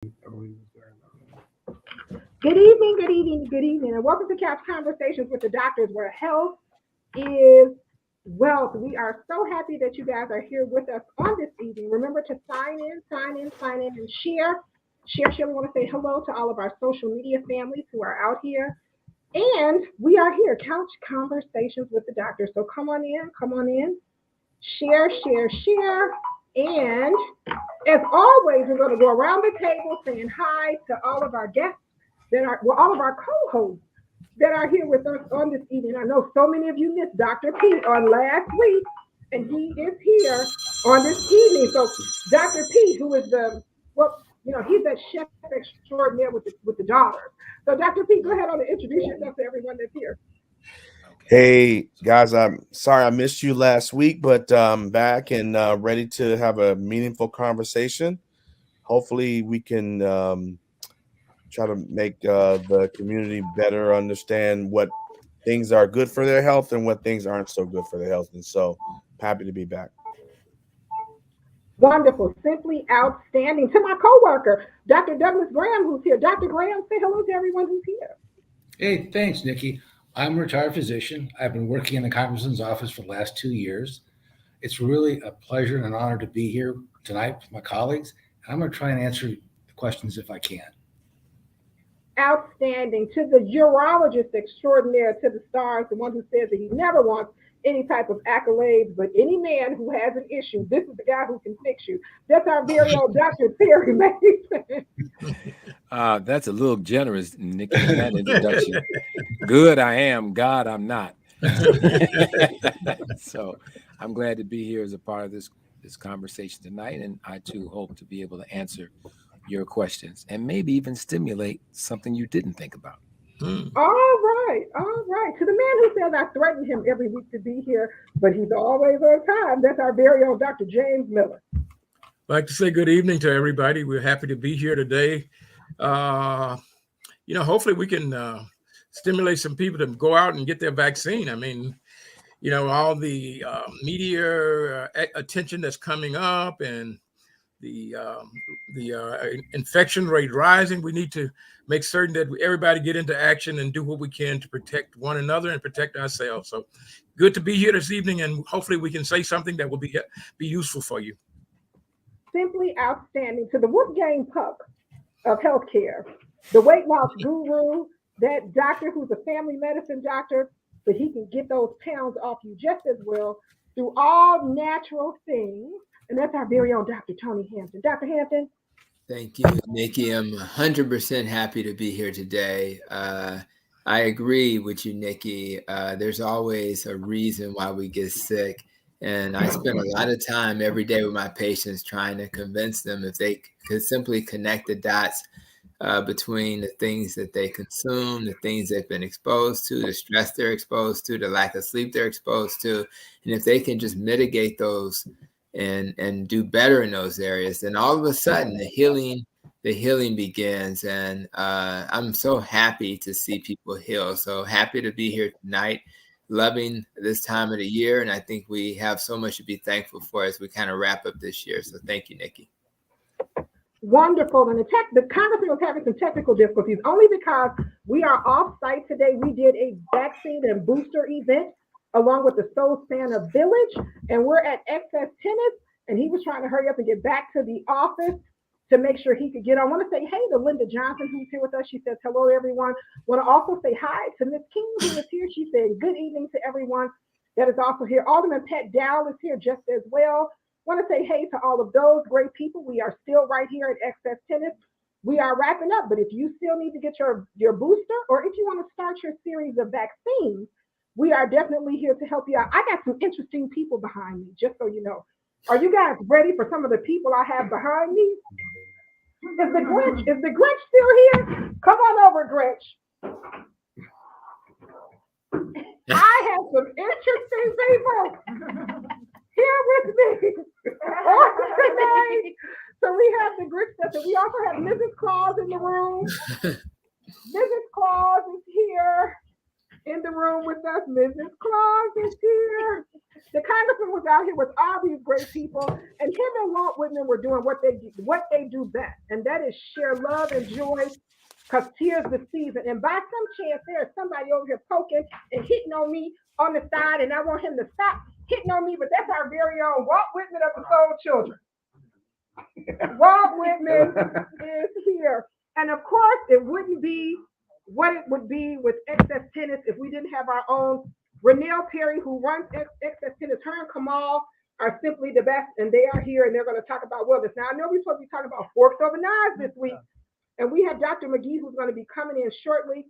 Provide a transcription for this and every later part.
Good evening, good evening, good evening, and welcome to Couch Conversations with the Doctors, where health is wealth. We are so happy that you guys are here with us on this evening. Remember to sign in, and share. Share. We want to say hello to all of our social media families who are out here. And we are here, Couch Conversations with the Doctors. So come on in, share. And as always, we're going to go around the table saying hi to all of our guests all of our co-hosts that are here with us on this evening. I know so many of you missed Dr. P on last week, and he is here on this evening. So Dr. P, who is he's that chef extraordinaire with the daughters. So Dr. P, go ahead on and introduce yourself to everyone that's here. Hey guys, I'm sorry I missed you last week, but I'm back and ready to have a meaningful conversation. Hopefully, we can try to make the community better understand what things are good for their health and what things aren't so good for their health. And so, happy to be back. Wonderful, simply outstanding. To my coworker, Dr. Douglas Graham, who's here. Dr. Graham, say hello to everyone who's here. Hey, thanks, Nikki. I'm a retired physician. I've been working in the congressman's office for the last 2 years. It's really a pleasure and an honor to be here tonight with my colleagues. And I'm going to try and answer the questions if I can. Outstanding. To the urologist extraordinaire, to the stars, the one who says that he never wants any type of accolades, but any man who has an issue, this is the guy who can fix you. That's our very own Dr. Terry Mason. That's a little generous, Nikki, in that introduction. Good I am, God I'm not. So I'm glad to be here as a part of this conversation tonight, and I too hope to be able to answer your questions and maybe even stimulate something you didn't think about. All right. To the man who says I threaten him every week to be here, but he's always on time, that's our very own Dr. James Miller. I'd like to say good evening to everybody. We're happy to be here today. Hopefully we can stimulate some people to go out and get their vaccine. I mean, all the media attention that's coming up and the infection rate rising. We need to make certain that everybody get into action and do what we can to protect one another and protect ourselves. So good to be here this evening, and hopefully we can say something that will be useful for you. Simply outstanding. To the Wolfgang Puck of healthcare, the weight loss guru, that doctor who's a family medicine doctor, but he can get those pounds off you just as well through all natural things. And that's our very own Dr. Tony Hampton. Dr. Hampton. Thank you, Nikki. I'm 100% happy to be here today. I agree with you, Nikki. There's always a reason why we get sick. And I spend a lot of time every day with my patients trying to convince them if they could simply connect the dots between the things that they consume, the things they've been exposed to, the stress they're exposed to, the lack of sleep they're exposed to. And if they can just mitigate those and do better in those areas, then all of a sudden the healing begins. And I'm so happy to see people heal. So happy to be here tonight, loving this time of the year. And I think we have so much to be thankful for as we kind of wrap up this year. So thank you, Nikki. Wonderful. And the congressman was having some technical difficulties only because we are off site today. We did a vaccine and booster event along with the Soul Santa Village, and we're at Excess Tennis, and he was trying to hurry up and get back to the office to make sure he could get on. I want to say hey to Linda Johnson, who's here with us. She says hello to everyone. Want to also say hi to Miss King, who is here. She said good evening to everyone that is also here. Alderman Pat Dowell is here just as well. Want to say hey to all of those great people. We are still right here at Excess Tennis. We are wrapping up, but if you still need to get your booster, or if you want to start your series of vaccines, we are definitely here to help you out. I got some interesting people behind me, just so you know. Are you guys ready for some of the people I have behind me? Is the Grinch still here? Come on over, Grinch. I have some interesting people here with me tonight. So we have the Grinch stuff, and we also have Mrs. Claus in the room. Mrs. Claus is here in the room with us. Mrs. Claus is here. The congressman was out here with all these great people, and him and Walt Whitman were doing what they do best, and that is share love and joy. Because tears the season, and by some chance there's somebody over here poking and hitting on me on the side, and I want him to stop hitting on me. But that's our very own Walt Whitman of the Soul Children. Walt Whitman is here, and of course, it wouldn't be what it would be with Excess Tennis if we didn't have our own Renelle Perry, who runs Excess Tennis. Her and Kamal are simply the best, and they are here, and they're going to talk about wellness. Now, I know we're supposed to be talking about forks over knives this week, and we have Dr. McGee, who's going to be coming in shortly.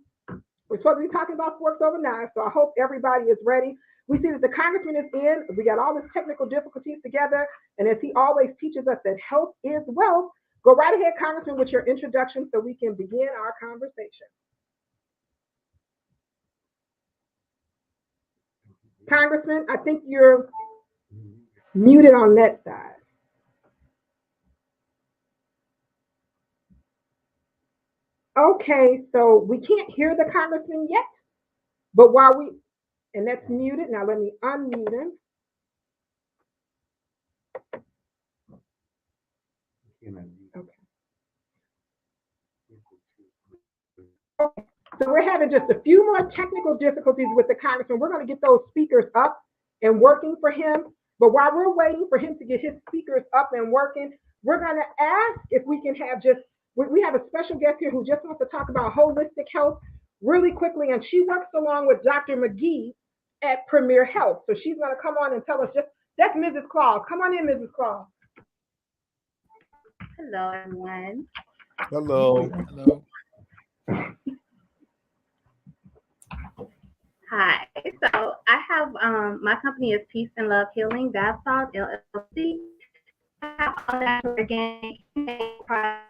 We're supposed to be talking about forks over knives, so I hope everybody is ready. We see that the congressman is in. We got all his technical difficulties together, and as he always teaches us that health is wealth, go right ahead, Congressman, with your introduction so we can begin our conversation. Congressman, I think you're muted on that side. Okay, so we can't hear the congressman yet, but and that's muted. Now let me unmute him. Okay. So we're having just a few more technical difficulties with the congressman. We're going to get those speakers up and working for him. But while we're waiting for him to get his speakers up and working, we're going to ask if we can have we have a special guest here who just wants to talk about holistic health really quickly. And she works along with Dr. McGee at Premier Health. So she's going to come on and tell us that's Mrs. Claus. Come on in, Mrs. Claus. Hello, everyone. Hello. Hello. Hi. So I have my company is Peace and Love Healing Bath Salt LLC. I have all natural organic products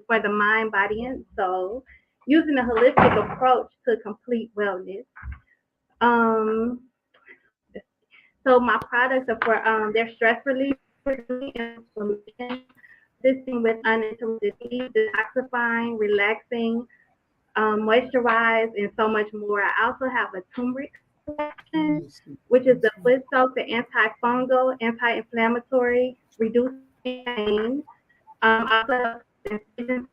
for the mind, body, and soul, using a holistic approach to complete wellness. So my products are for they're stress relief, inflammation, assisting with uninterrupted sleep, detoxifying, relaxing, moisturize, and so much more. I also have a turmeric collection, which is the foot soak, the antifungal, anti-inflammatory, reducing pain. Also incision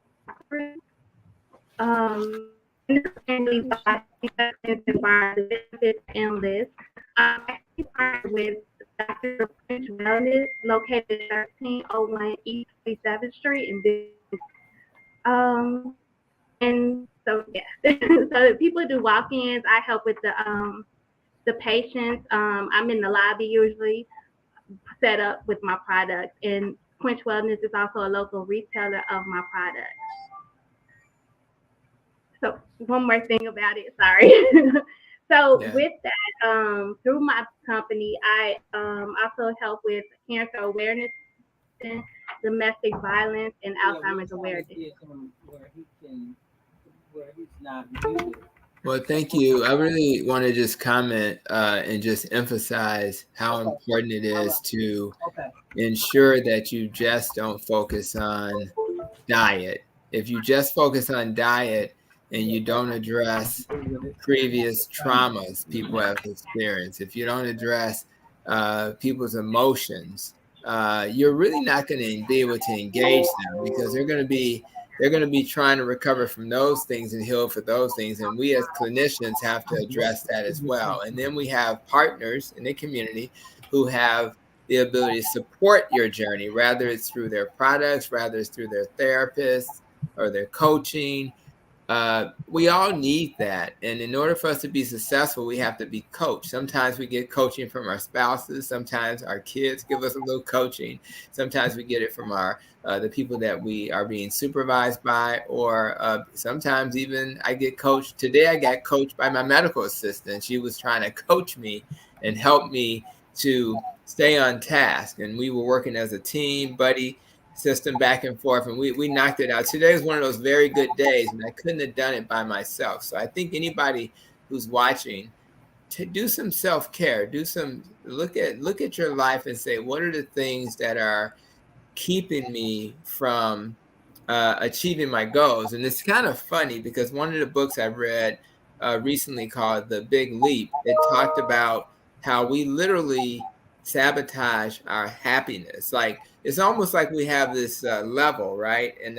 endless. I'm actually partnered with Dr. French Wellness, located at 1301 East 37th Street in Big. And so yeah, so people do walk-ins. I help with the patients. I'm in the lobby usually, set up with my products. And Quench Wellness is also a local retailer of my products. So one more thing about it, sorry. With that, through my company, I also help with cancer awareness, domestic violence, and Alzheimer's awareness. Well, thank you. I really want to just comment and just emphasize how important it is to ensure that you just don't focus on diet. If you just focus on diet and you don't address previous traumas people have experienced, if you don't address people's emotions, you're really not going to be able to engage them, because they're going to be trying to recover from those things and heal for those things. And we as clinicians have to address that as well. And then we have partners in the community who have the ability to support your journey, rather it's through their products, rather it's through their therapists or their coaching. We all need that. And in order for us to be successful, we have to be coached. Sometimes we get coaching from our spouses. Sometimes our kids give us a little coaching. Sometimes we get it from the people that we are being supervised by, or sometimes even I get coached. Today I got coached by my medical assistant. She was trying to coach me and help me to stay on task. And we were working as a team, buddy system, back and forth, and we knocked it out. Today is one of those very good days, and I couldn't have done it by myself. So I think anybody who's watching, to do some self-care, look at your life and say, what are the things that are keeping me from achieving my goals? And it's kind of funny, because one of the books I read recently called The Big Leap. It talked about how we literally sabotage our happiness. Like it's almost like we have this level, right? And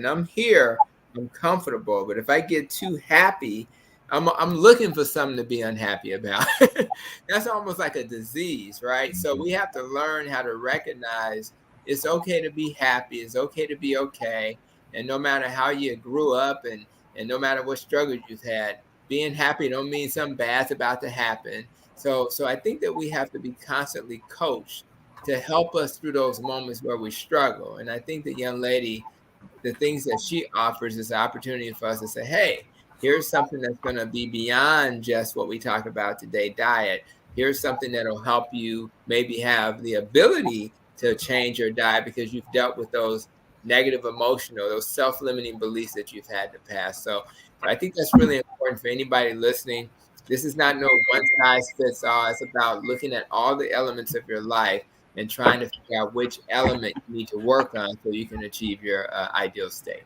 I'm here, I'm comfortable, but if I get too happy, I'm looking for something to be unhappy about. That's almost like a disease, right? So we have to learn how to recognize it's okay to be happy, it's okay to be okay, and no matter how you grew up and no matter what struggles you've had, being happy don't mean something bad's about to happen. So I think that we have to be constantly coached to help us through those moments where we struggle. And I think the young lady, the things that she offers is an opportunity for us to say, hey, here's something that's going to be beyond just what we talked about today, diet. Here's something that'll help you maybe have the ability to change your diet because you've dealt with those negative emotional, those self-limiting beliefs that you've had in the past. So I think that's really important for anybody listening. This is not no one size fits all. It's about looking at all the elements of your life and trying to figure out which element you need to work on so you can achieve your ideal state.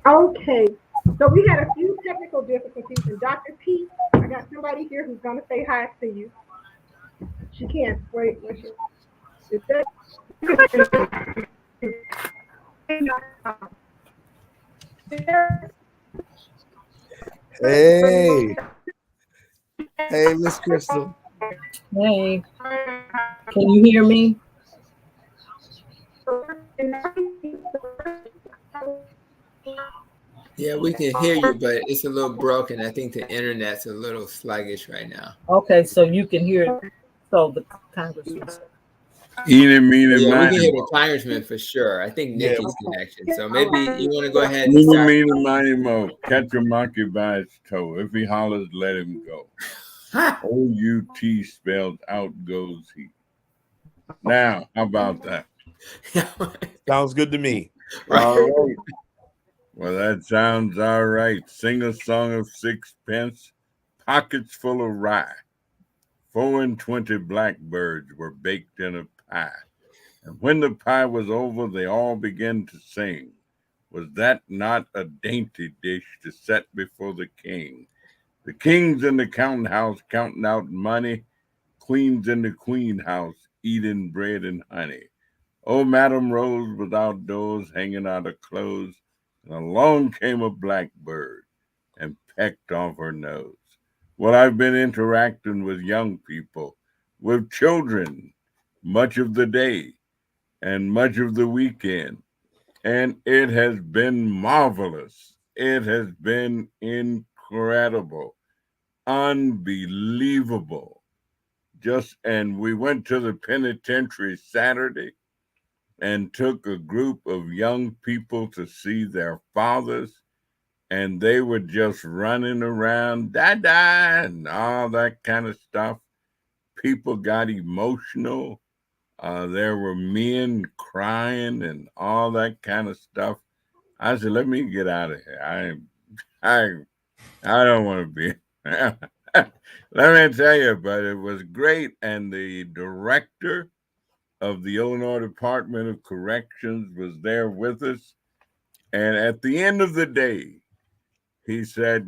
Okay, so we had a few technical difficulties, and Dr. P, I got somebody here who's going to say hi to you. She can't wait. Is that? Hey, hey, Miss Crystal. Hey, can you hear me? Yeah, we can hear you, but it's a little broken. I think the internet's a little sluggish right now. Okay, so you can hear, so the congressman. Eeny, meeny, Yeah, we miny, can hear the mo. congressman for sure. I think Yeah. Nikki's connection. So maybe you want to go ahead and Eeny, start. meeny, miny, mo. Catch a monkey by its toe. If he hollers, let him go. O-U-T spells out goes he. Now, how about that? Sounds good to me. All right. Well, that sounds all right. Sing a song of sixpence, pockets full of rye. 24 blackbirds were baked in a pie. And when the pie was over, they all began to sing. Was that not a dainty dish to set before the king? The king's in the counting house counting out money. Queen's in the queen house eating bread and honey. Oh, Madam Rose was outdoors hanging out her clothes, and along came a blackbird and pecked off her nose. Well, I've been interacting with young people, with children, much of the day and much of the weekend, and it has been marvelous. It has been incredible, unbelievable. And we went to the penitentiary Saturday and took a group of young people to see their fathers, and they were just running around, dada, and all that kind of stuff. People got emotional. There were men crying and all that kind of stuff. I said, "Let me get out of here. I don't want to be." Let me tell you, but it was great. And the director of the Illinois Department of Corrections was there with us. And at the end of the day, he said,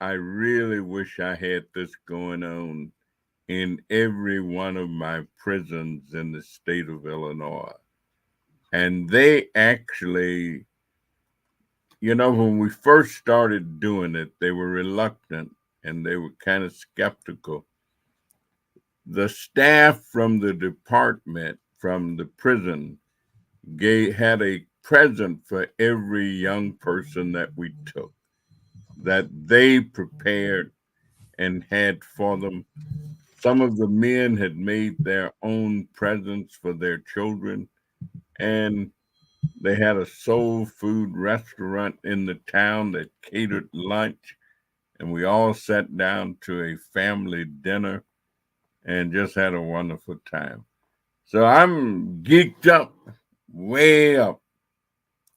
I really wish I had this going on in every one of my prisons in the state of Illinois. And they actually, when we first started doing it, they were reluctant and they were kind of skeptical. The staff from the department, from the prison, had a present for every young person that we took, that they prepared and had for them. Some of the men had made their own presents for their children, and they had a soul food restaurant in the town that catered lunch, and we all sat down to a family dinner and just had a wonderful time. So I'm geeked up, way up.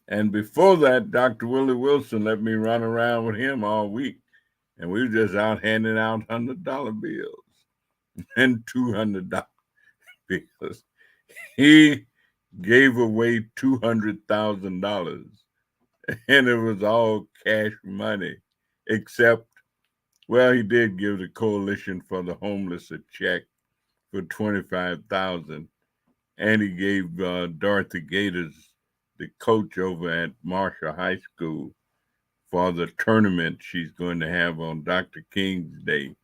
And before that, Dr. Willie Wilson let me run around with him all week, and we were just out handing out $100 bills and $200 bills. He gave away $200,000 and it was all cash money, except, well, he did give the Coalition for the Homeless a check for $25,000, and he gave Dorothy Gators, the coach over at Marshall High School, for the tournament she's going to have on Dr. King's Day.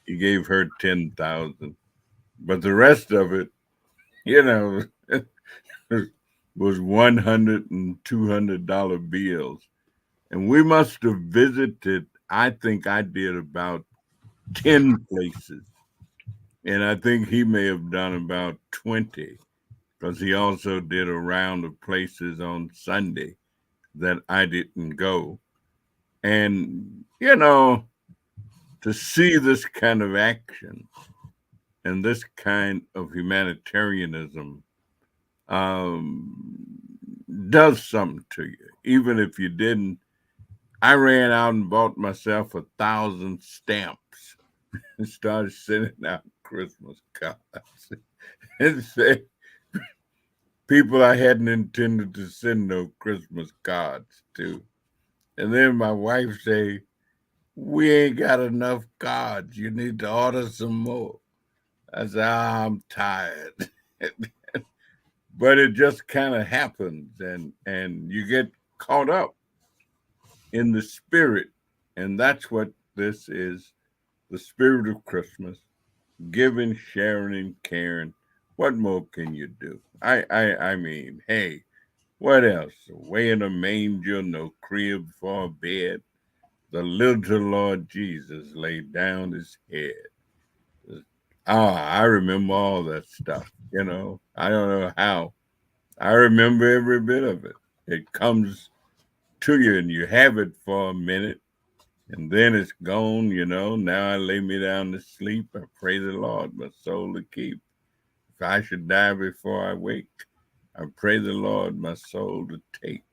He gave her $10,000, but the rest of it, you know, was $100 and $200 bills. And we must have visited, I think I did about 10 places. And I think he may have done about 20, because he also did a round of places on Sunday that I didn't go. And, you know, to see this kind of action and this kind of humanitarianism does something to you, even if you didn't. I ran out and bought myself 1,000 stamps and started sending out Christmas cards and say people I hadn't intended to send no Christmas cards to. And then my wife say, "We ain't got enough cards. You need to order some more." I said, "I'm tired." But it just kind of happens, and you get caught up in the spirit. And that's what this is, the spirit of Christmas, giving, sharing, and caring. What more can you do? I mean, hey, what else? Away in a manger, no crib for a bed. The little Lord Jesus laid down his head. I remember all that stuff, you know. I don't know how. I remember every bit of it. It comes to you and you have it for a minute and then it's gone, you know. Now I lay me down to sleep. I pray the Lord my soul to keep. If I should die before I wake, I pray the Lord my soul to take.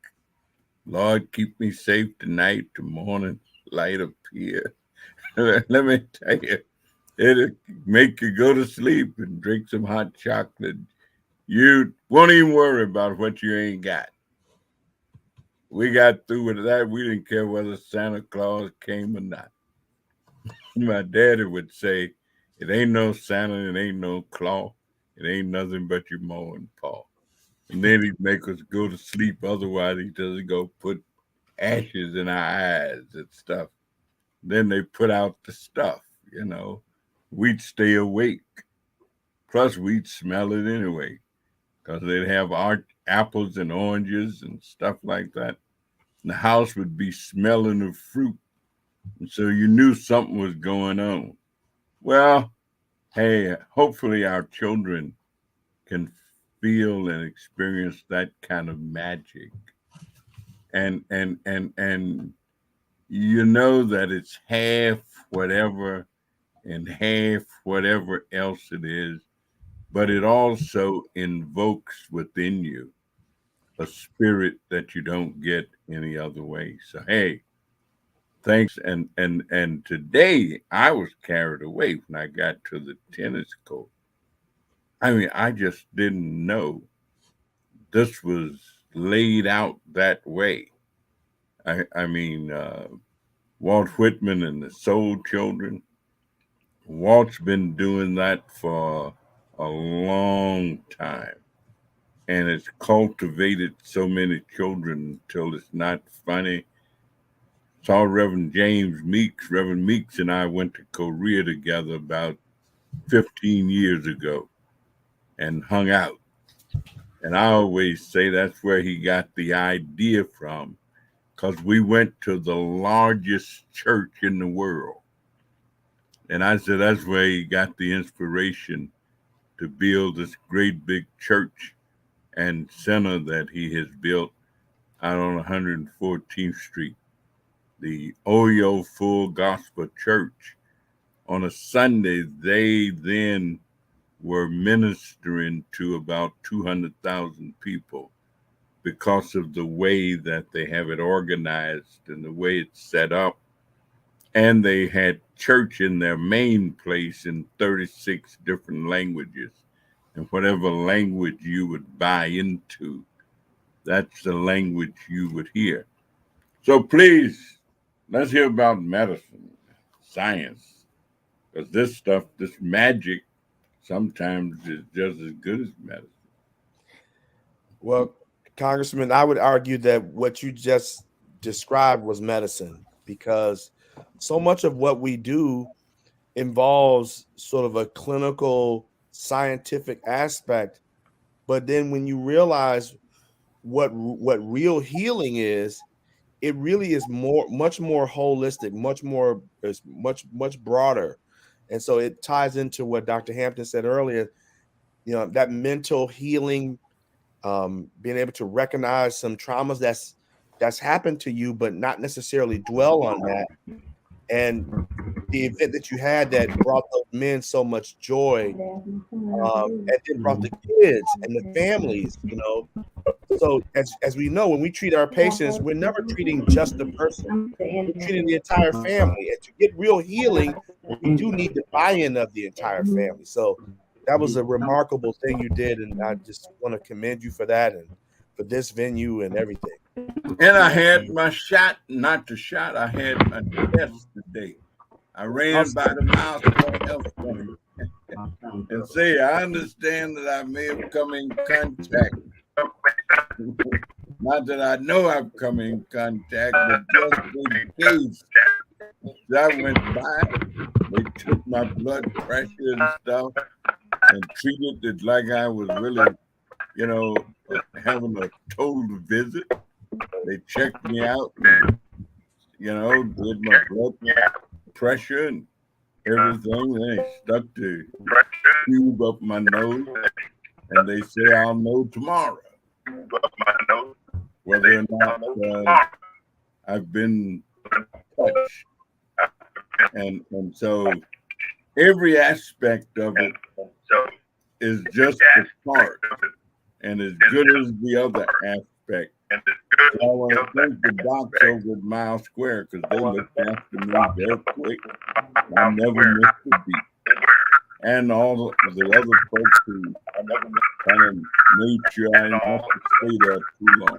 Lord, keep me safe tonight, to morning light appear. Let me tell you, it'll make you go to sleep and drink some hot chocolate. You won't even worry about what you ain't got. We got through with that. We didn't care whether Santa Claus came or not. My daddy would say, "It ain't no Santa, it ain't no Claus. It ain't nothing but your ma and pa." And then he'd make us go to sleep. Otherwise, he doesn't go put ashes in our eyes and stuff. Then they put out the stuff, you know. We'd stay awake. Plus, we'd smell it anyway, because they'd have apples and oranges and stuff like that. And the house would be smelling of fruit. And so you knew something was going on. Well, hey, hopefully our children can feel and experience that kind of magic. And you know that it's half whatever and half whatever else it is, but it also invokes within you a spirit that you don't get any other way. So hey, thanks. And today I was carried away when I got to the tennis court. I mean, I just didn't know this was laid out that way. I mean, Walt Whitman and the Soul Children. Walt's been doing that for a long time, and it's cultivated so many children until it's not funny. Saw Reverend James Meeks. Reverend Meeks and I went to Korea together about 15 years ago and hung out. And I always say that's where he got the idea from, because we went to the largest church in the world. And I said that's where he got the inspiration to build this great big church and center that he has built out on 114th Street, the Oyo Full Gospel Church. On a Sunday, they then were ministering to about 200,000 people because of the way that they have it organized and the way it's set up. And they had church in their main place in 36 different languages. And whatever language you would buy into, that's the language you would hear. So please, let's hear about medicine, science, because this stuff, this magic, sometimes is just as good as medicine. Well, Congressman, I would argue that what you just described was medicine, because so much of what we do involves sort of a clinical scientific aspect. But then when you realize what real healing is, it really is much more holistic, much broader. And so it ties into what Dr. Hampton said earlier, that mental healing, being able to recognize some traumas that's happened to you, but not necessarily dwell on that. And the event that you had that brought those men so much joy, and then brought the kids and the families, So as we know, when we treat our patients, we're never treating just the person. We're treating the entire family. And to get real healing, we do need the buy-in of the entire family. So that was a remarkable thing you did, and I just want to commend you for that and for this venue and everything. And I had my shot, not the shot, I had my test today. I ran by the Miles Health Center and say, I understand that I may have come in contact. Not that I know I've come in contact, but just in case. I went by, they took my blood pressure and stuff and treated it like I was really, having a total visit. They checked me out and, did my blood pressure and everything. Then they stuck the tube up my nose and they say I'll know tomorrow whether or not I've been touched. And so every aspect of it is just a part and as good as the other aspect. So I want to thank the docs over at Mile Square because they looked after me very quick. I never missed a beat. And all the other folks who kind of made sure I didn't have to stay there too long.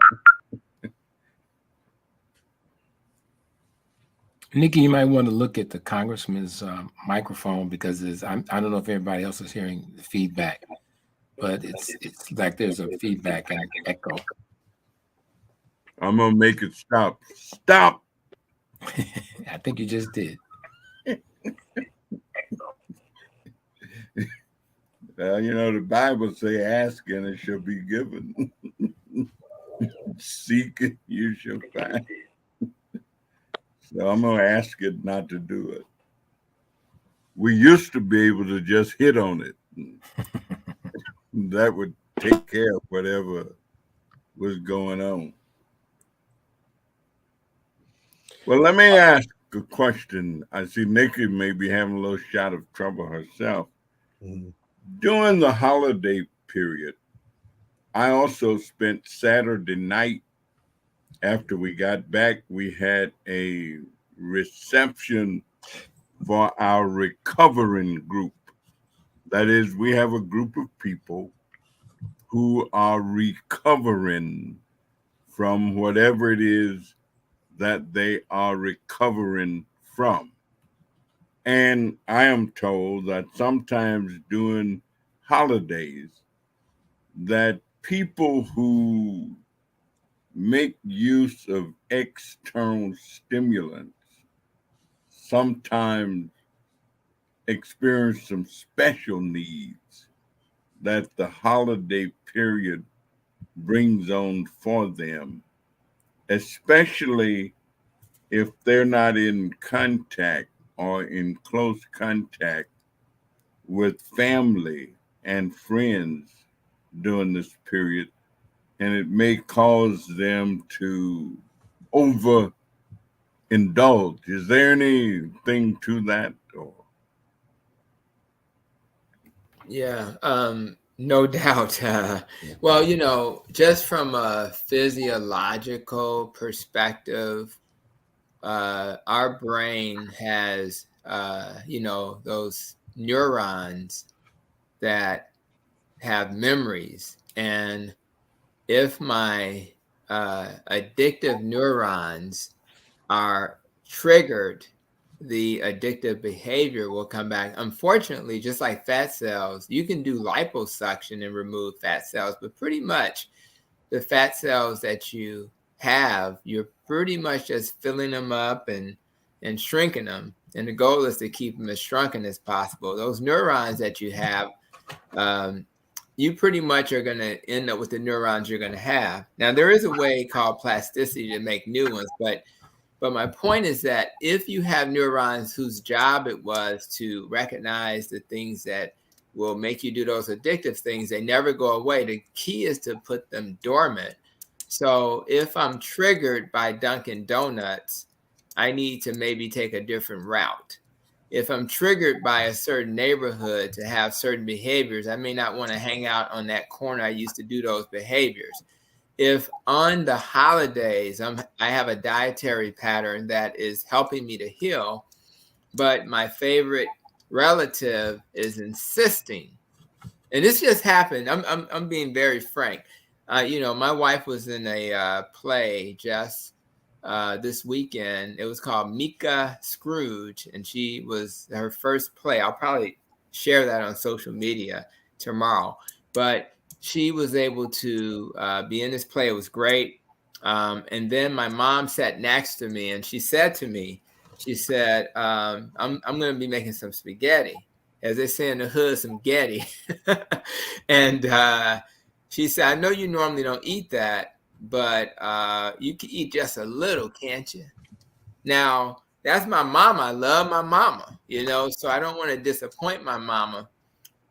Nikki, you might want to look at the congressman's microphone because I don't know if everybody else is hearing the feedback, but it's like there's a feedback and echo. I'm gonna make it stop. Stop. I think you just did. The Bible say, "Ask and it shall be given; seek and you shall find." So I'm gonna ask it not to do it. We used to be able to just hit on it. That would take care of whatever was going on. Well, let me ask a question. I see Nikki may be having a little shot of trouble herself. Mm-hmm. During the holiday period, I also spent Saturday night after we got back. We had a reception for our recovering group. That is, we have a group of people who are recovering from whatever it is that they are recovering from. And I am told that sometimes during holidays that people who make use of external stimulants sometimes experience some special needs that the holiday period brings on for them, especially if they're not in contact or in close contact with family and friends during this period, and it may cause them to overindulge. Is there anything to that? Or? Yeah, no doubt. Well, just from a physiological perspective, our brain has, those neurons that have memories. And if my addictive neurons are triggered, the addictive behavior will come back. Unfortunately, just like fat cells, you can do liposuction and remove fat cells, but pretty much the fat cells that you have, you're pretty much just filling them up and shrinking them. And the goal is to keep them as shrunken as possible. Those neurons that you have, you pretty much are going to end up with the neurons you're going to have. Now, there is a way called plasticity to make new ones, but my point is that if you have neurons whose job it was to recognize the things that will make you do those addictive things, they never go away. The key is to put them dormant. So if I'm triggered by Dunkin' Donuts, I need to maybe take a different route. If I'm triggered by a certain neighborhood to have certain behaviors, I may not want to hang out on that corner I used to do those behaviors. If on the holidays, I have a dietary pattern that is helping me to heal, but my favorite relative is insisting, and this just happened. I'm being very frank. My wife was in a play just this weekend. It was called Mika Scrooge, and she was her first play. I'll probably share that on social media tomorrow, but she was able to be in this play. It was great. And then my mom sat next to me, and she said to me, she said, I'm going to be making some spaghetti. As they say in the hood, some getty. And she said, I know you normally don't eat that, but you can eat just a little, can't you? Now, that's my mama. I love my mama, so I don't want to disappoint my mama.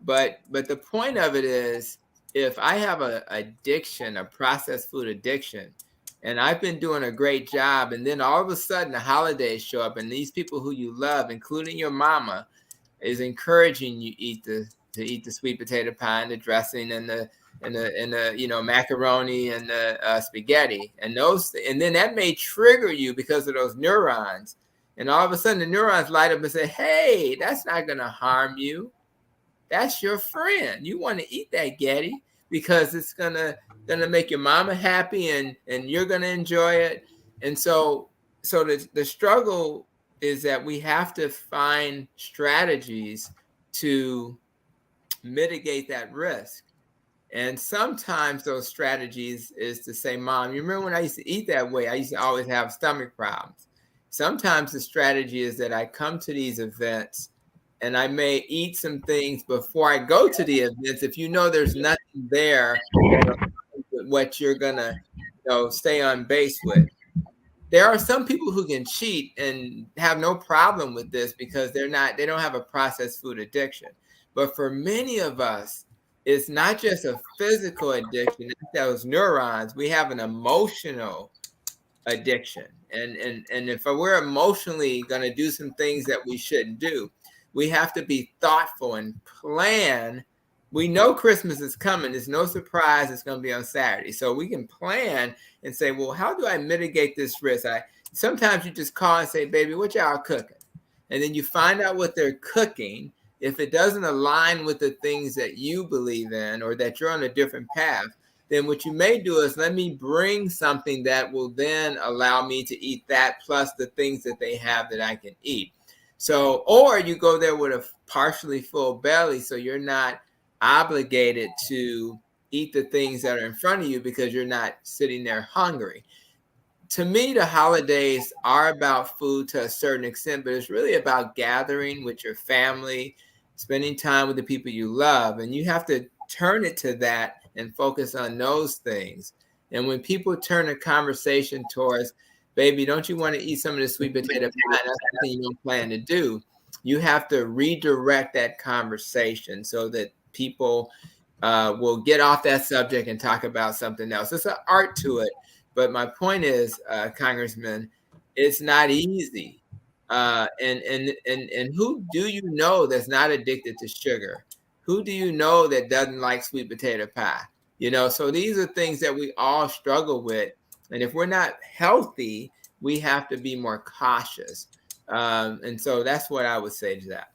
But the point of it is, if I have a addiction, a processed food addiction, and I've been doing a great job, and then all of a sudden the holidays show up, and these people who you love, including your mama, is encouraging you to eat the sweet potato pie and the dressing and the macaroni and the spaghetti, and then that may trigger you because of those neurons, and all of a sudden the neurons light up and say, hey, that's not going to harm you. That's your friend. You want to eat that Getty because it's gonna make your mama happy, and you're gonna enjoy it. And so the struggle is that we have to find strategies to mitigate that risk. And sometimes those strategies is to say, Mom, you remember when I used to eat that way? I used to always have stomach problems. Sometimes the strategy is that I come to these events and I may eat some things before I go to the events. If there's nothing there, what you're gonna, stay on base with. There are some people who can cheat and have no problem with this because they don't have a processed food addiction. But for many of us, it's not just a physical addiction. It's those neurons. We have an emotional addiction, and if we're emotionally going to do some things that we shouldn't do, we have to be thoughtful and plan. We know Christmas is coming. It's no surprise it's going to be on Saturday. So we can plan and say, well, how do I mitigate this risk? Sometimes you just call and say, baby, what y'all cooking? And then you find out what they're cooking. If it doesn't align with the things that you believe in, or that you're on a different path, then what you may do is, let me bring something that will then allow me to eat that plus the things that they have that I can eat. So, or you go there with a partially full belly, so you're not obligated to eat the things that are in front of you because you're not sitting there hungry. To me, the holidays are about food to a certain extent, but it's really about gathering with your family, spending time with the people you love, and you have to turn it to that and focus on those things. And when people turn the conversation towards, baby, don't you want to eat some of the sweet potato pie? That's something you don't plan to do. You have to redirect that conversation so that people will get off that subject and talk about something else. It's an art to it. But my point is, Congressman, it's not easy. And who do you know that's not addicted to sugar? Who do you know that doesn't like sweet potato pie? So these are things that we all struggle with. And if we're not healthy, we have to be more cautious. And so that's what I would say to that.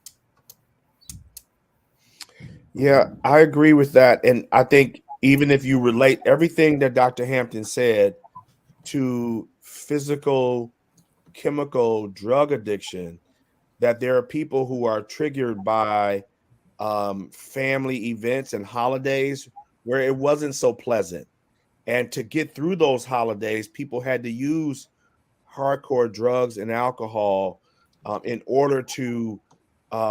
Yeah, I agree with that. And I think even if you relate everything that Dr. Hampton said to physical, chemical drug addiction, that there are people who are triggered by family events and holidays where it wasn't so pleasant. And to get through those holidays, people had to use hardcore drugs and alcohol in order to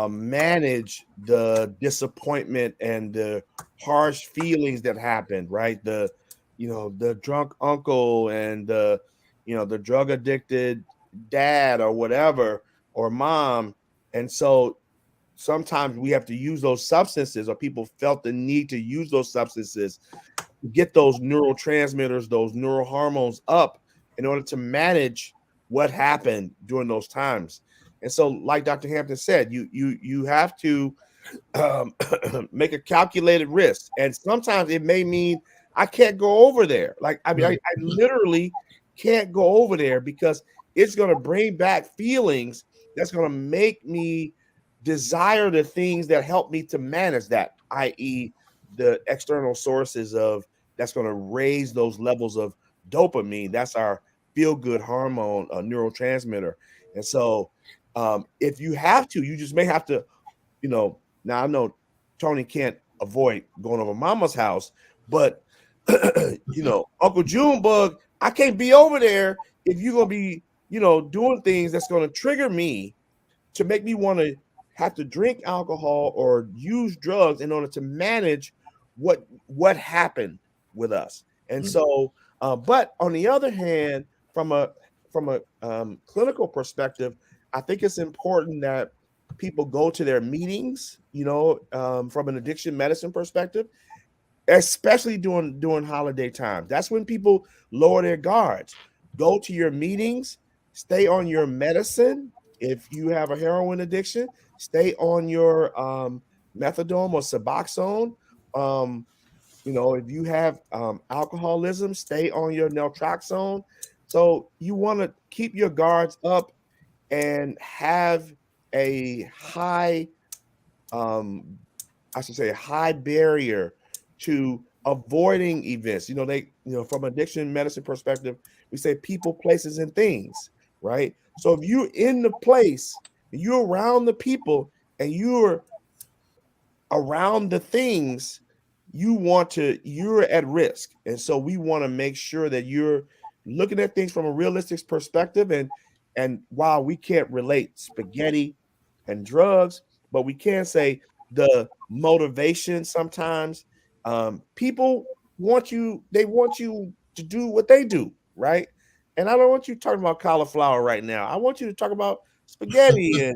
manage the disappointment and the harsh feelings that happened, right? The drunk uncle and the drug addicted dad or whatever, or mom. And so sometimes we have to use those substances, or people felt the need to use those substances to get those neurotransmitters, those neural hormones up in order to manage what happened during those times. And so, like Dr. Hampton said, you have to make a calculated risk. And sometimes it may mean I can't go over there. Like, I mean, I literally can't go over there because it's going to bring back feelings that's going to make me desire the things that help me to manage that, i.e., the external sources of that's going to raise those levels of dopamine. That's our feel-good hormone, neurotransmitter. And so if you have to, you just may have to, now I know Tony can't avoid going over mama's house, but Uncle Junebug, I can't be over there if you're going to be, doing things that's going to trigger me to make me want to have to drink alcohol or use drugs in order to manage what happened with us. And so, but on the other hand, from a clinical perspective, I think it's important that people go to their meetings, from an addiction medicine perspective, especially during holiday times. That's when people lower their guards. Go to your meetings, stay on your medicine. If you have a heroin addiction, stay on your methadone or Suboxone. If you have alcoholism, stay on your naltrexone. So you want to keep your guards up and have a high, high barrier to avoiding events. From addiction medicine perspective, we say people, places, and things, right? So if you're in the place, you're around the people, and you're around the things, you're at risk. And so we want to make sure that you're looking at things from a realistic perspective. And while we can't relate spaghetti and drugs, but we can say the motivation sometimes, people want you to do what they do, right? And I don't want you talking about cauliflower right now. I want you to talk about spaghetti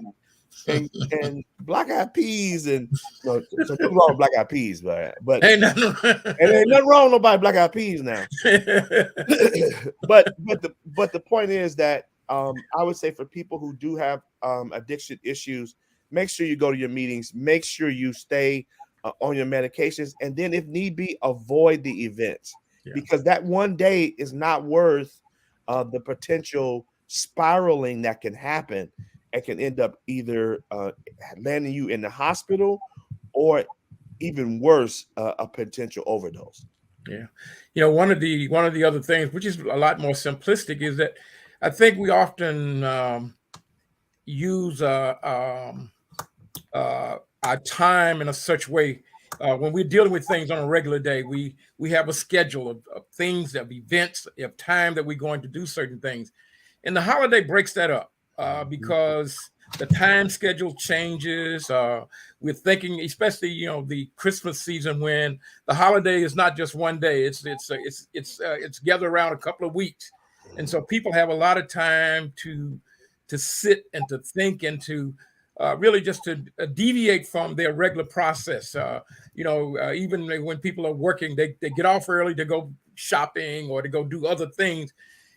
and black-eyed peas, and so nothing wrong with black-eyed peas, but ain't nothing, and ain't nothing wrong with nobody black-eyed peas now. but the point is that I would say for people who do have addiction issues, make sure you go to your meetings, make sure you stay on your medications, and then if need be, avoid the events, because that one day is not worth the potential spiraling that can happen. It can end up either landing you in the hospital, or even worse, a potential overdose. Yeah, one of the other things, which is a lot more simplistic, is that I think we often use our time in a such way when we're dealing with things on a regular day. We have a schedule of things, of events, of time that we're going to do certain things, and the holiday breaks that up. Because the time schedule changes. We're thinking, especially the Christmas season, when the holiday is not just one day. It's gathered around a couple of weeks, and so people have a lot of time to sit and to think and to really just to deviate from their regular process. Even when people are working, they get off early to go shopping or to go do other things,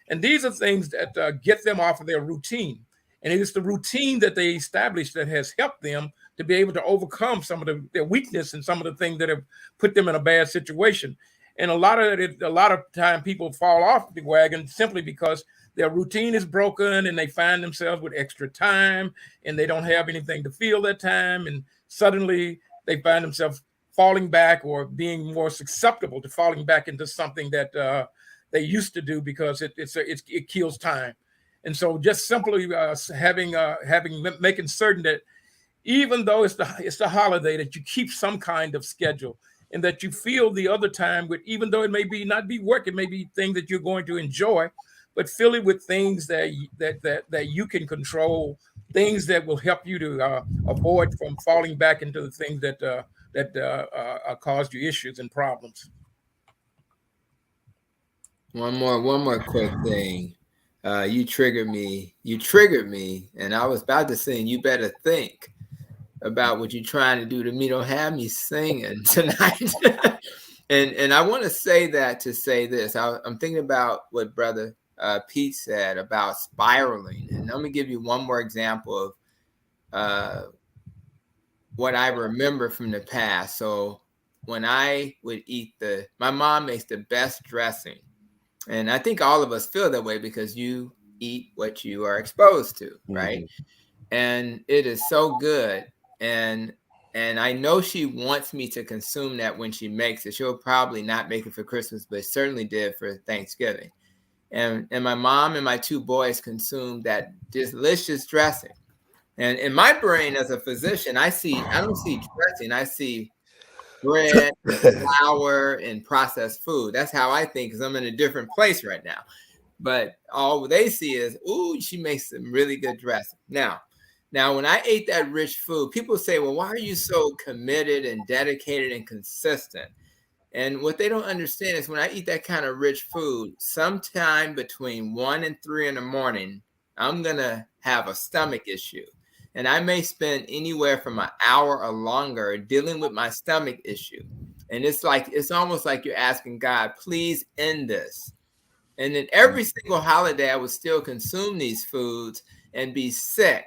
and these are things that get them off of their routine. And it is the routine that they established that has helped them to be able to overcome some of their weakness and some of the things that have put them in a bad situation. And a lot of time people fall off the wagon simply because their routine is broken and they find themselves with extra time and they don't have anything to fill that time. And suddenly they find themselves falling back or being more susceptible to falling back into something that they used to do because it kills time. And so just simply making certain that even though it's the holiday, that you keep some kind of schedule, and that you feel the other time with, even though it may be not be work, it may be things that you're going to enjoy, but fill it with things that you can control, things that will help you to avoid from falling back into the things that caused you issues and problems. One more quick thing. You triggered me, and I was about to sing "You Better Think About What You're Trying to Do to Me." Don't have me singing tonight. and I want to say that to say this. I'm thinking about what Brother Pete said about spiraling, and let me give you one more example of what I remember from the past. So when I would eat my mom makes the best dressing. And I think all of us feel that way because you eat what you are exposed to, right? Mm-hmm. And it is so good. And I know she wants me to consume that when she makes it. She'll probably not make it for Christmas, but certainly did for Thanksgiving. And my mom and my two boys consumed that delicious dressing. And in my brain as a physician, I don't see dressing. I see bread, flour, and processed food. That's how I think, because I'm in a different place right now. But all they see is, ooh, she makes some really good dressing. Now, when I ate that rich food, people say, well, why are you so committed and dedicated and consistent? And what they don't understand is when I eat that kind of rich food, sometime between 1 and 3 in the morning, I'm going to have a stomach issue. And I may spend anywhere from an hour or longer dealing with my stomach issue. And it's almost like you're asking God, please end this. And then every single holiday, I would still consume these foods and be sick.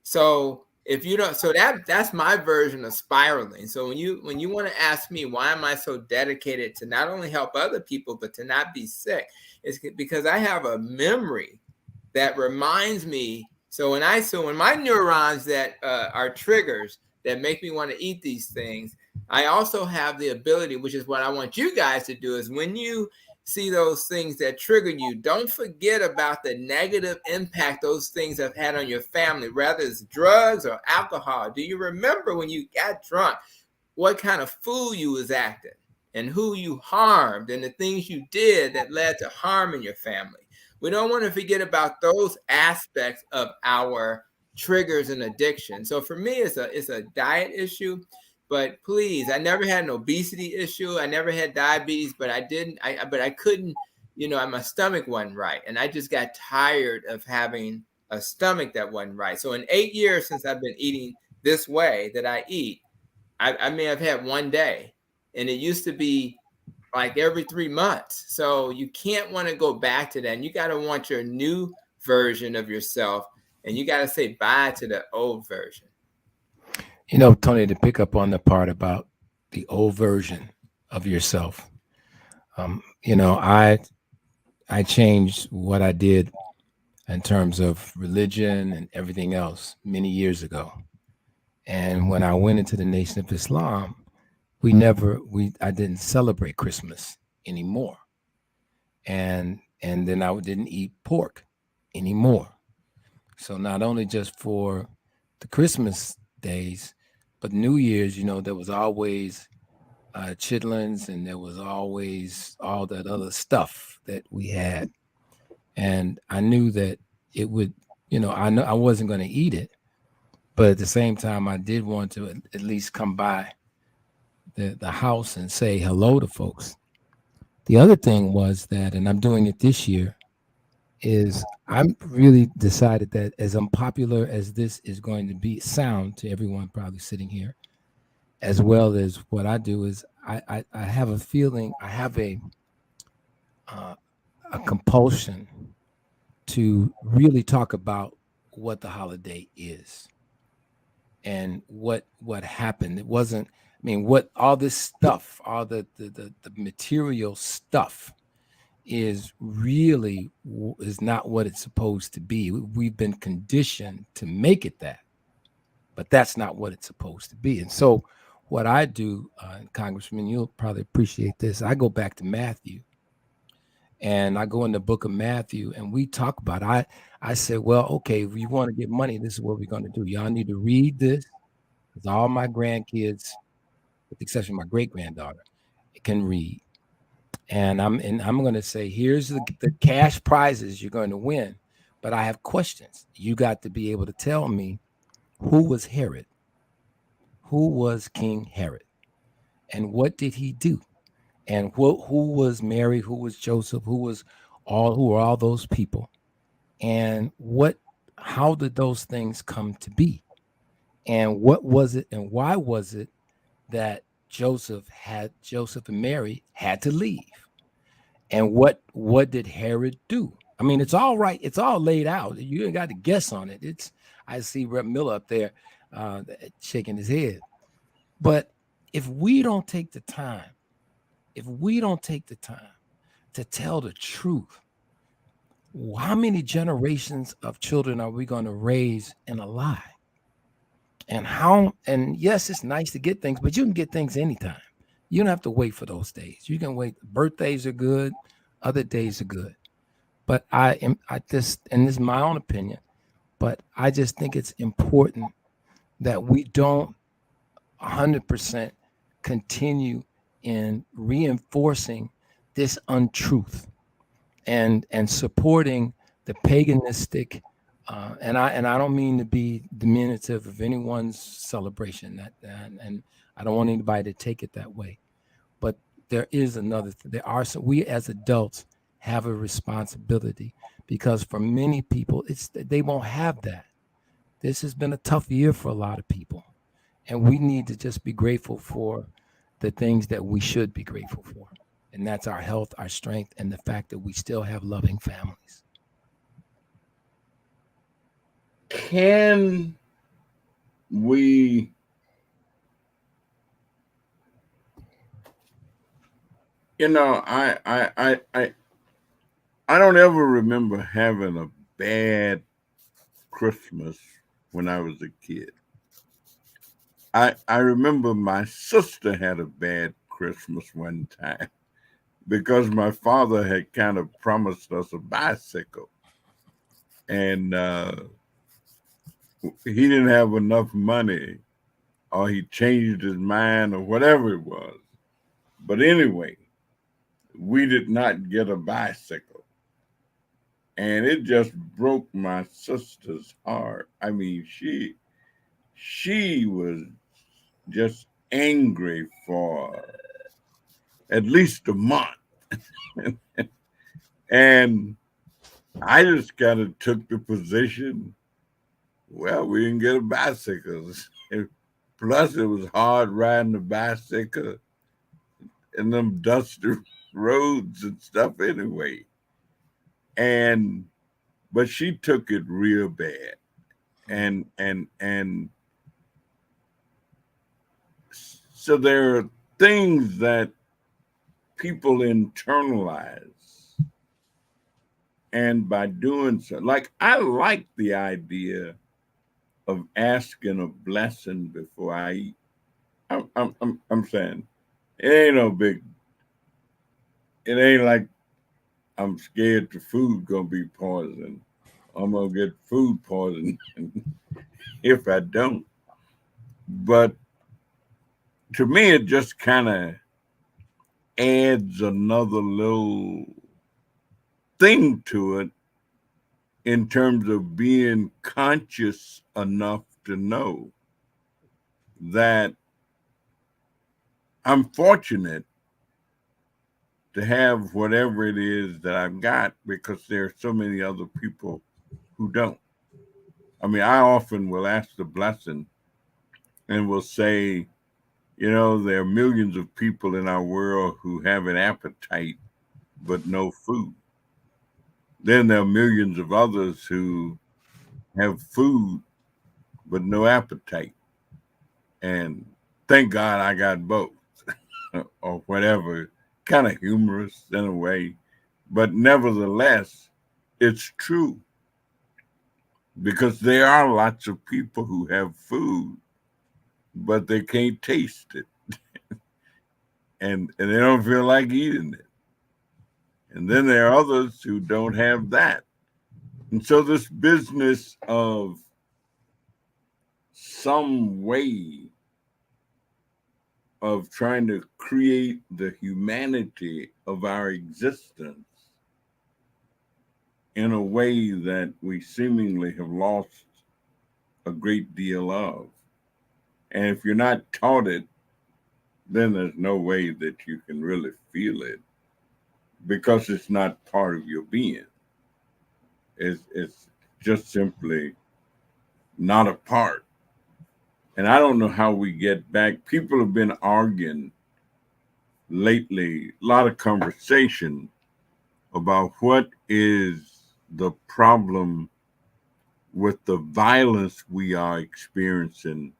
So if you don't, so that's my version of spiraling. So when you want to ask me, why am I so dedicated to not only help other people, but to not be sick? It's because I have a memory that reminds me. So when my neurons that are triggers that make me want to eat these things, I also have the ability, which is what I want you guys to do, is when you see those things that trigger you, don't forget about the negative impact those things have had on your family, whether it's drugs or alcohol. Do you remember when you got drunk, what kind of fool you was acting and who you harmed and the things you did that led to harm in your family? We don't want to forget about those aspects of our triggers and addiction. So for me, it's a diet issue. But please, I never had an obesity issue. I never had diabetes, but I couldn't, my stomach wasn't right. And I just got tired of having a stomach that wasn't right. So in 8 years since I've been eating this way that I eat, I may have had one day. And it used to be like every 3 months. So you can't want to go back to that. And you got to want your new version of yourself. And you got to say bye to the old version. Tony, to pick up on the part about the old version of yourself, I changed what I did in terms of religion and everything else many years ago. And when I went into the Nation of Islam, I didn't celebrate Christmas anymore. And then I didn't eat pork anymore. So not only just for the Christmas days, but New Year's, there was always chitlins, and there was always all that other stuff that we had. And I knew that it would, I know I wasn't going to eat it, but at the same time, I did want to at least come by the house and say hello to folks. The other thing was that, and I'm doing it this year, is I'm really decided that as unpopular as this is going to sound to everyone probably sitting here, as well as what I do, is I have a feeling, I have a compulsion to really talk about what the holiday is and what happened. It wasn't, what all this stuff, all the material stuff is not what it's supposed to be. We've been conditioned to make it that, but that's not what it's supposed to be. And so what I do, Congressman, you'll probably appreciate this. I go back to Matthew, And I go in the book of Matthew and we talk about it. I said, well, okay, if you want to get money, this is what we're going to do. Y'all need to read this, because all my grandkids, with the exception of my great granddaughter, can read. And I'm going to say, here's the cash prizes you're going to win. But I have questions. You got to be able to tell me, who was Herod? Who was King Herod? And what did he do? And who was Mary? Who was Joseph? Who were all those people? And how did those things come to be? And what was it, and why was it that Joseph and Mary had to leave? And what did Herod do? I mean, it's all right. It's all laid out. You ain't got to guess on it. I see Rep Miller up there shaking his head. But if we don't take the time to tell the truth, how many generations of children are we going to raise in a lie? And yes, it's nice to get things, but you can get things anytime. You don't have to wait for those days. You can wait. Birthdays are good. Other days are good. But and this is my own opinion, but I just think it's important that we don't 100% continue in reinforcing this untruth and supporting the paganistic, and I don't mean to be diminutive of anyone's celebration, and I don't want anybody to take it that way. But there is we as adults have a responsibility, because for many people they won't have that. This has been a tough year for a lot of people, and we need to just be grateful for the things that we should be grateful for. And that's our health, our strength, and the fact that we still have loving families. Can we I don't ever remember having a bad Christmas when I was a kid. I remember my sister had a bad Christmas one time because my father had kind of promised us a bicycle, and he didn't have enough money, or he changed his mind, or whatever it was. But anyway, we did not get a bicycle. And it just broke my sister's heart. I mean, she was just angry for at least a month. And I just kind of took the position, well, we didn't get a bicycle. Plus, it was hard riding the bicycle in them dusty roads and stuff anyway. But she took it real bad. And so there are things that people internalize. And by doing so, like, I like the idea of asking a blessing before I eat. I'm saying it ain't no big. It ain't like I'm scared the food gonna be poisoned. I'm gonna get food poisoning if I don't. But to me, it just kind of adds another little thing to it in terms of being conscious enough to know that I'm fortunate to have whatever it is that I've got, because there are so many other people who don't. I mean, I often will ask the blessing and will say, there are millions of people in our world who have an appetite but no food. Then there are millions of others who have food but no appetite. And thank God I got both, or whatever, kind of humorous in a way. But nevertheless, it's true, because there are lots of people who have food, but they can't taste it. and they don't feel like eating it. And then there are others who don't have that. And so this business of some way of trying to create the humanity of our existence in a way that we seemingly have lost a great deal of. And if you're not taught it, then there's no way that you can really feel it because it's not part of your being. It's just simply not a part. And I don't know how we get back. People have been arguing lately, a lot of conversation about what is the problem with the violence we are experiencing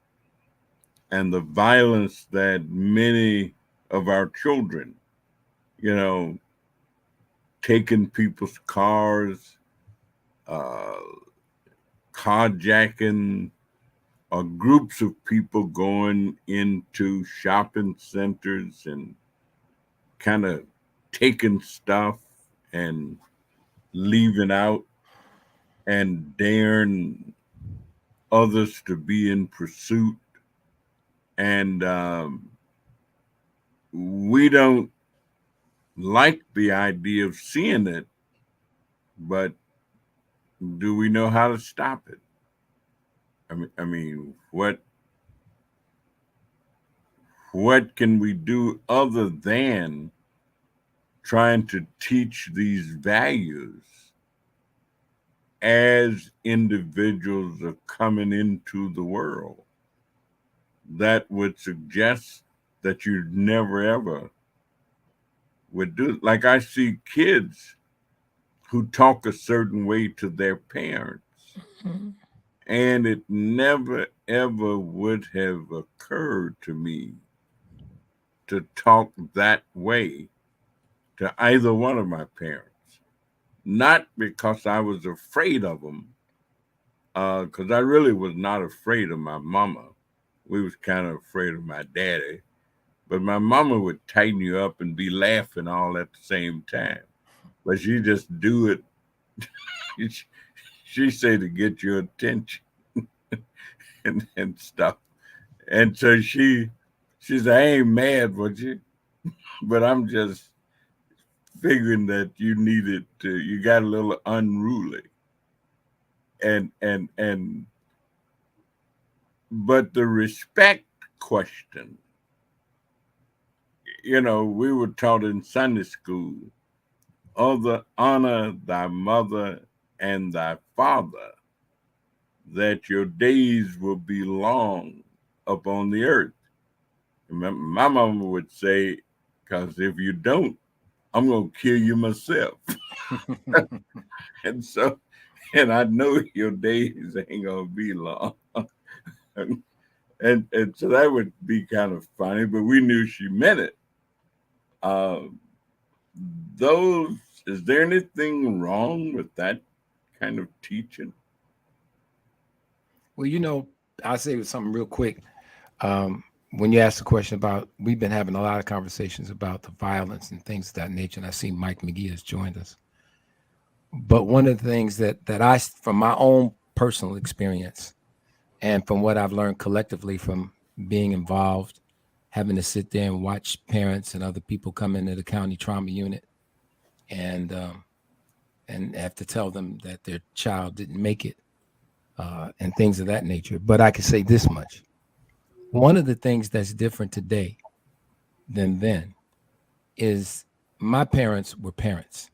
and the violence that many of our children, taking people's cars, carjacking, or groups of people going into shopping centers and kind of taking stuff and leaving out and daring others to be in pursuit. And we don't like the idea of seeing it, but do we know how to stop it? I mean, what can we do other than trying to teach these values as individuals are coming into the world that would suggest that you never ever would do? Like, I see kids who talk a certain way to their parents, and it never ever would have occurred to me to talk that way to either one of my parents. Not because I was afraid of them, because I really was not afraid of my mama. We was kind of afraid of my daddy. But my mama would tighten you up and be laughing all at the same time. But she just do it. She say to get your attention and stuff. And so she said, I ain't mad with you, but I'm just figuring that you got a little unruly. But the respect question, we were taught in Sunday school, honor thy mother and thy father, that your days will be long upon the earth. My mama would say, because if you don't, I'm going to kill you myself. And I know your days ain't going to be long. And so that would be kind of funny, but we knew she meant it. Is there anything wrong with that kind of teaching? Well, I'll say something real quick. When you asked the question about, we've been having a lot of conversations about the violence and things of that nature, and I see Mike McGee has joined us. But one of the things that I, from my own personal experience and from what I've learned collectively from being involved, having to sit there and watch parents and other people come into the county trauma unit and have to tell them that their child didn't make it and things of that nature. But I can say this much. One of the things that's different today than then is my parents were parents.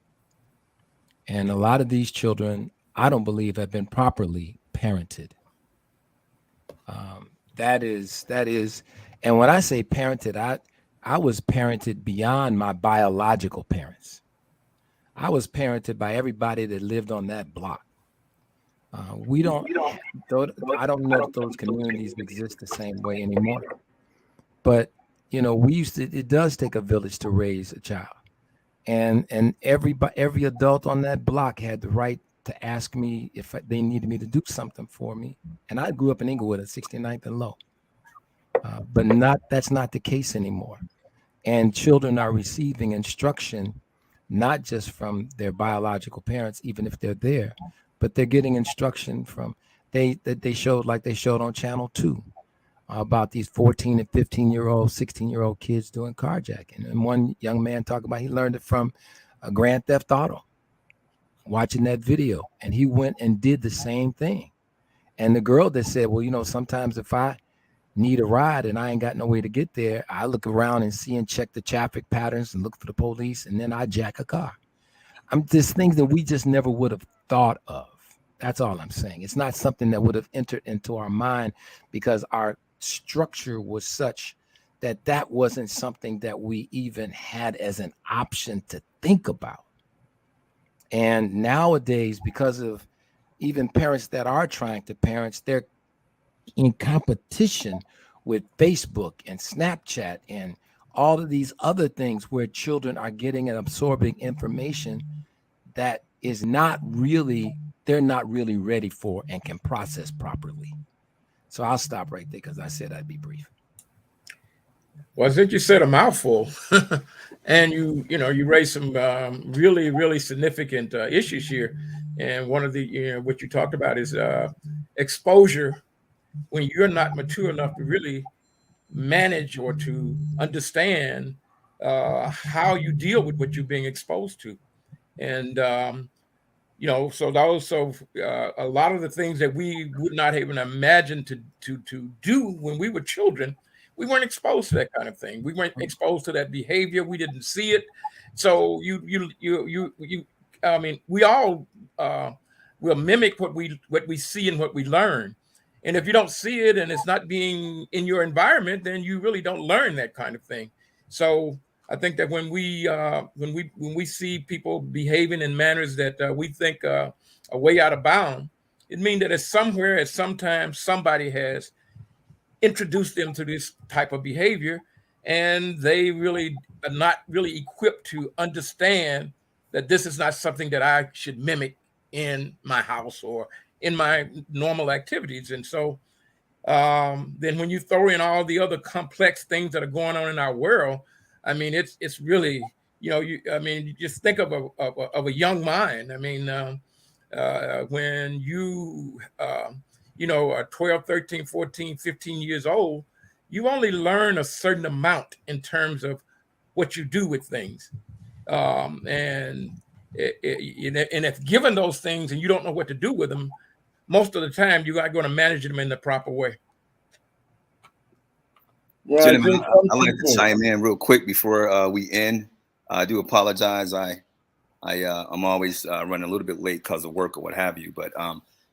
And a lot of these children, I don't believe, have been properly parented. That is, and when I say parented, I was parented beyond my biological parents. I was parented by everybody that lived on that block. I don't know if those communities exist the same way anymore. But, it does take a village to raise a child. And every adult on that block had the right to ask me if they needed me to do something for me. And I grew up in Inglewood at 69th and Low. But that's not the case anymore. And children are receiving instruction not just from their biological parents, even if they're there, but they're getting instruction from they showed, like they showed on Channel 2, about these 14 and 15-year-old, 16-year-old kids doing carjacking. And one young man talked about he learned it from a Grand Theft Auto, watching that video, and he went and did the same thing. And the girl that said, well, you know, sometimes if I need a ride and I ain't got no way to get there, I look around and see and check the traffic patterns and look for the police, and then I jack a car. I'm just things that we just never would have thought of. That's all I'm saying. It's not something that would have entered into our mind because our structure was such that that wasn't something that we even had as an option to think about. And nowadays, because of even parents that are trying to parent, they're in competition with Facebook and Snapchat and all of these other things where children are getting and absorbing information that is not really, they're not really ready for and can process properly. So I'll stop right there because I said I'd be brief. Well, I think you said a mouthful, and you raised some really, really significant issues here. And one of the, what you talked about is exposure when you're not mature enough to really manage or to understand how you deal with what you're being exposed to. And, so a lot of the things that we would not even imagine to do when we were children, we weren't exposed to that kind of thing. We weren't exposed to that behavior. We didn't see it. So we all will mimic what we see and what we learn. And if you don't see it and it's not being in your environment, then you really don't learn that kind of thing. So I think that when we see people behaving in manners that we think are way out of bounds, it means that it's somewhere at some time somebody has introduced them to this type of behavior, and they really are not really equipped to understand that this is not something that I should mimic in my house or in my normal activities. And so then when you throw in all the other complex things that are going on in our world, I mean, it's really, you just think of a young mind. I mean, when you, are 12, 13, 14, 15 years old, you only learn a certain amount in terms of what you do with things. And if given those things and you don't know what to do with them, most of the time you are going to manage them in the proper way. Well, gentlemen, I'd like to chime in real quick before we end. I do apologize. I'm always running a little bit late because of work or what have you. But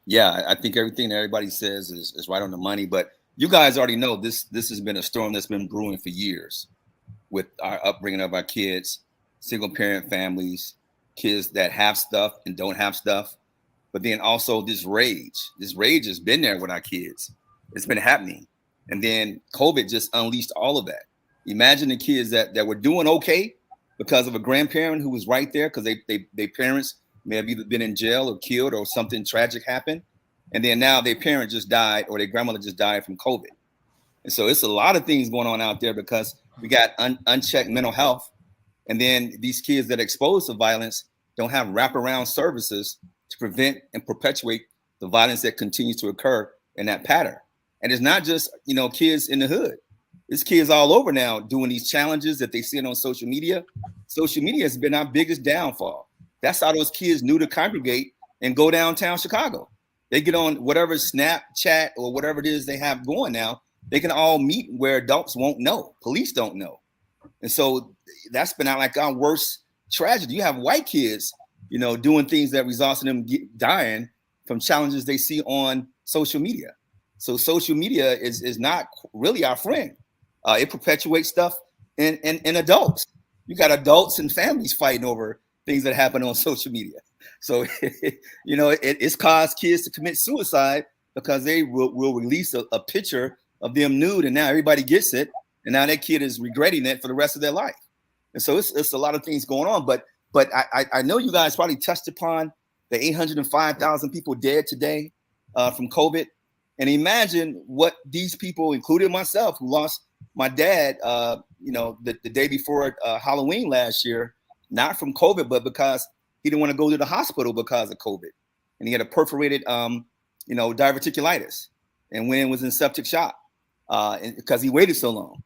yeah, I think everything that everybody says is right on the money. But you guys already know this has been a storm that's been brewing for years with our upbringing of our kids, single parent families, kids that have stuff and don't have stuff. But then also this rage has been there with our kids. It's been happening. And then COVID just unleashed all of that. Imagine the kids that were doing okay because of a grandparent who was right there because they parents may have either been in jail or killed or something tragic happened. And then now their parent just died or their grandmother just died from COVID. And so it's a lot of things going on out there because we got unchecked mental health. And then these kids that are exposed to violence don't have wraparound services to prevent and perpetuate the violence that continues to occur in that pattern. And it's not just, kids in the hood. It's kids all over now doing these challenges that they see on social media. Social media has been our biggest downfall. That's how those kids knew to congregate and go downtown Chicago. They get on whatever Snapchat or whatever it is they have going now. They can all meet where adults won't know. Police don't know. And so that's been like our worst tragedy. You have white kids, doing things that results in them dying from challenges they see on social media. So social media is not really our friend. It perpetuates stuff in adults. You got adults and families fighting over things that happen on social media. So, it's caused kids to commit suicide because they will release a picture of them nude, and now everybody gets it, and now that kid is regretting it for the rest of their life. And so it's a lot of things going on. But I know you guys probably touched upon the 805,000 people dead today from COVID. And imagine what these people, including myself, who lost my dad, the day before Halloween last year, not from COVID, but because he didn't want to go to the hospital because of COVID. And he had a perforated, diverticulitis and when was in septic shock because he waited so long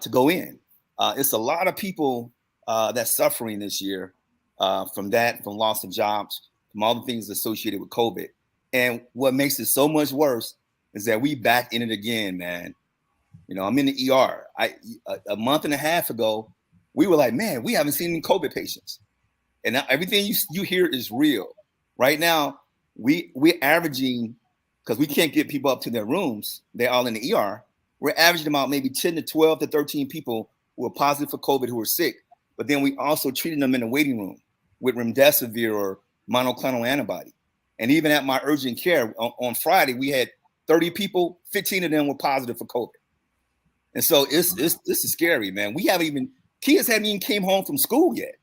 to go in. It's a lot of people that's suffering this year from that, from loss of jobs, from all the things associated with COVID. And what makes it so much worse is that we back in it again, man. I'm in the ER. A month and a half ago, we were like, man, we haven't seen any COVID patients. And now everything you hear is real. Right now, we're averaging, because we can't get people up to their rooms, they're all in the ER. We're averaging about maybe 10 to 12 to 13 people who are positive for COVID who are sick. But then we also treated them in the waiting room with remdesivir or monoclonal antibody. And even at my urgent care on Friday, we had 30 people, 15 of them were positive for COVID. And so this is scary, man. Kids haven't even came home from school yet.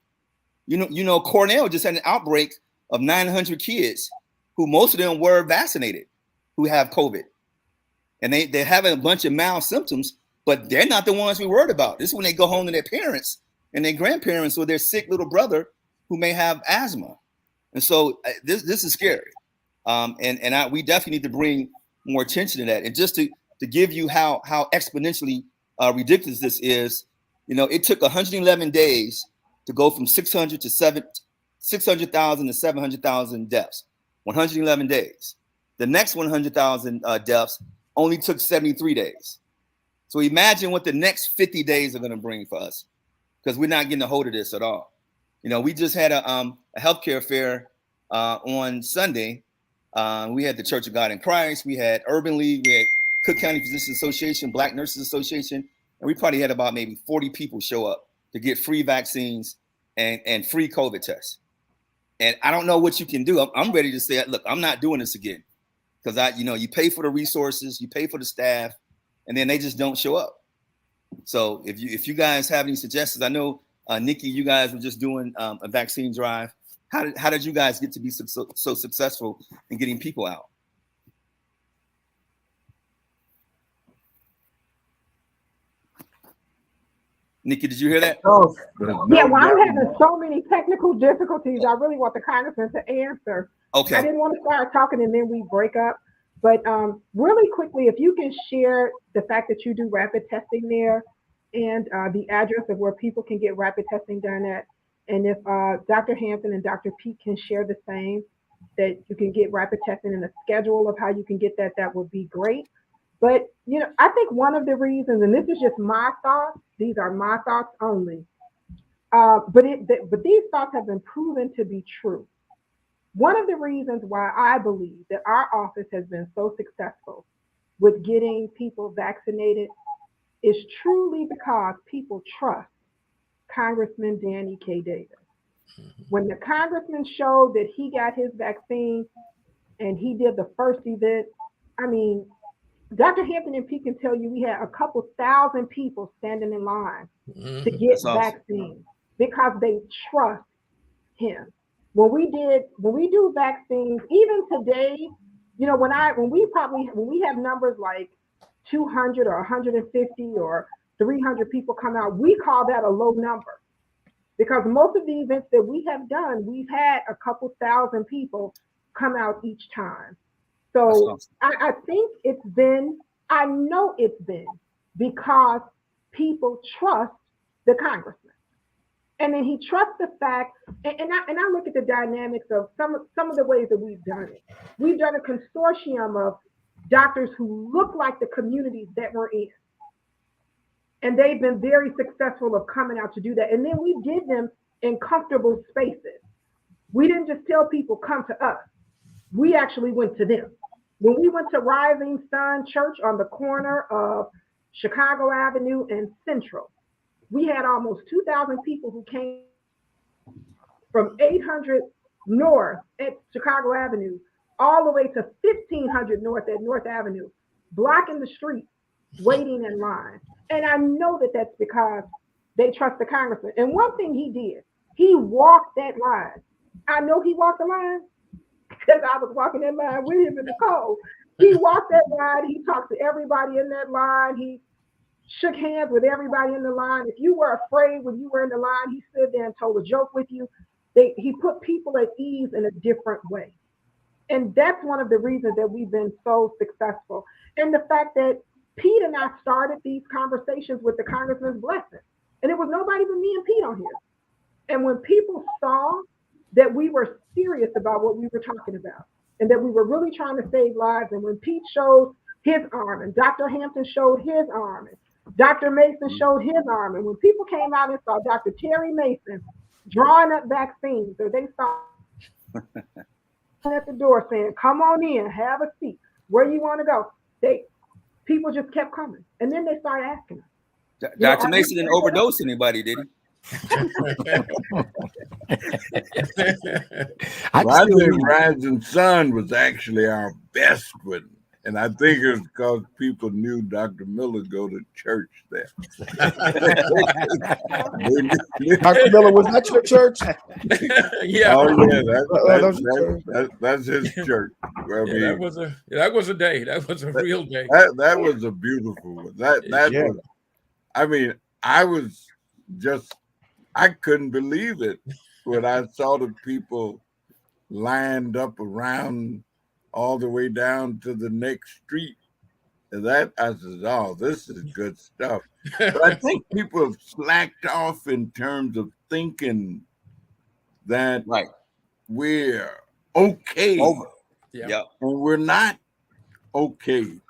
Cornell just had an outbreak of 900 kids who most of them were vaccinated who have COVID. And they're having a bunch of mild symptoms, but they're not the ones we worried about. This is when they go home to their parents and their grandparents or their sick little brother who may have asthma. And so this is scary. We definitely need to bring more attention to that. And just to give you how exponentially ridiculous this is, it took 111 days to go from 600,000 to 700,000 deaths. 111 days. The next 100,000 deaths only took 73 days. So imagine what the next 50 days are going to bring for us, because we're not getting a hold of this at all. We just had a healthcare fair on Sunday. We had the Church of God in Christ. We had Urban League. We had Cook County Physicians Association, Black Nurses Association. And we probably had about maybe 40 people show up to get free vaccines and free COVID tests. And I don't know what you can do. I'm ready to say, look, I'm not doing this again, because you pay for the resources, you pay for the staff, and then they just don't show up. So if you guys have any suggestions, I know Nikki, you guys were just doing a vaccine drive. How did you guys get to be so successful in getting people out? Nikki, did you hear that? Oh, yeah. Well, I'm having so many technical difficulties. I really want the congressman to answer. Okay. I didn't want to start talking and then we break up. But really quickly, if you can share the fact that you do rapid testing there and the address of where people can get rapid testing done at. And if Dr. Hampton and Dr. Pete can share the same, that you can get rapid testing and a schedule of how you can get that, that would be great. But, I think one of the reasons, and this is just my thoughts, these are my thoughts only, but these thoughts have been proven to be true. One of the reasons why I believe that our office has been so successful with getting people vaccinated is truly because people trust Congressman Danny K. Davis. When the congressman showed that he got his vaccine and he did the first event, Dr. Hampton and Pete can tell you we had a couple thousand people standing in line to get vaccines because they trust him. When we do vaccines, even today, when we have numbers like 200 or 150 or 300 people come out, we call that a low number, because most of the events that we have done, we've had a couple thousand people come out each time. So I think I know it's been because people trust the congressman. And then he trusts the fact, and I look at the dynamics of some of the ways that we've done it. We've done a consortium of doctors who look like the communities that we're in. And they've been very successful of coming out to do that. And then we did them in comfortable spaces. We didn't just tell people, come to us. We actually went to them. When we went to Rising Sun Church on the corner of Chicago Avenue and Central, we had almost 2,000 people who came from 800 North at Chicago Avenue all the way to 1,500 North at North Avenue, blocking the street, waiting in line. And I know that that's because they trust the congressman. And one thing he did, he walked that line. I know he walked the line because I was walking that line with him in the cold. He walked that line. He talked to everybody in that line. He shook hands with everybody in the line. If you were afraid when you were in the line, he stood there and told a joke with you. He put people at ease in a different way. And that's one of the reasons that we've been so successful. And the fact that Pete and I started these conversations with the Congressman's blessing. And it was nobody but me and Pete on here. And when people saw that we were serious about what we were talking about and that we were really trying to save lives, and when Pete showed his arm and Dr. Hampton showed his arm and Dr. Mason showed his arm, and when people came out and saw Dr. Terry Mason drawing up vaccines, or they saw at the door saying, "Come on in, have a seat, where you want to go," people just kept coming, and then they started asking us. Dr. Mason didn't overdose anybody, did he? I think Rising Sun was actually our best one. And I think it was because people knew Dr. Miller go to church there. Dr. Miller, was that your church? Yeah. Oh yeah, that's his church. That was a day. That was a real day. That was a beautiful one. That was. I mean, I couldn't believe it when I saw the people lined up around all the way down to the next street. And that, I said, "Oh, this is good stuff." But I think people have slacked off in terms of thinking that we're okay. Yeah. And we're not okay.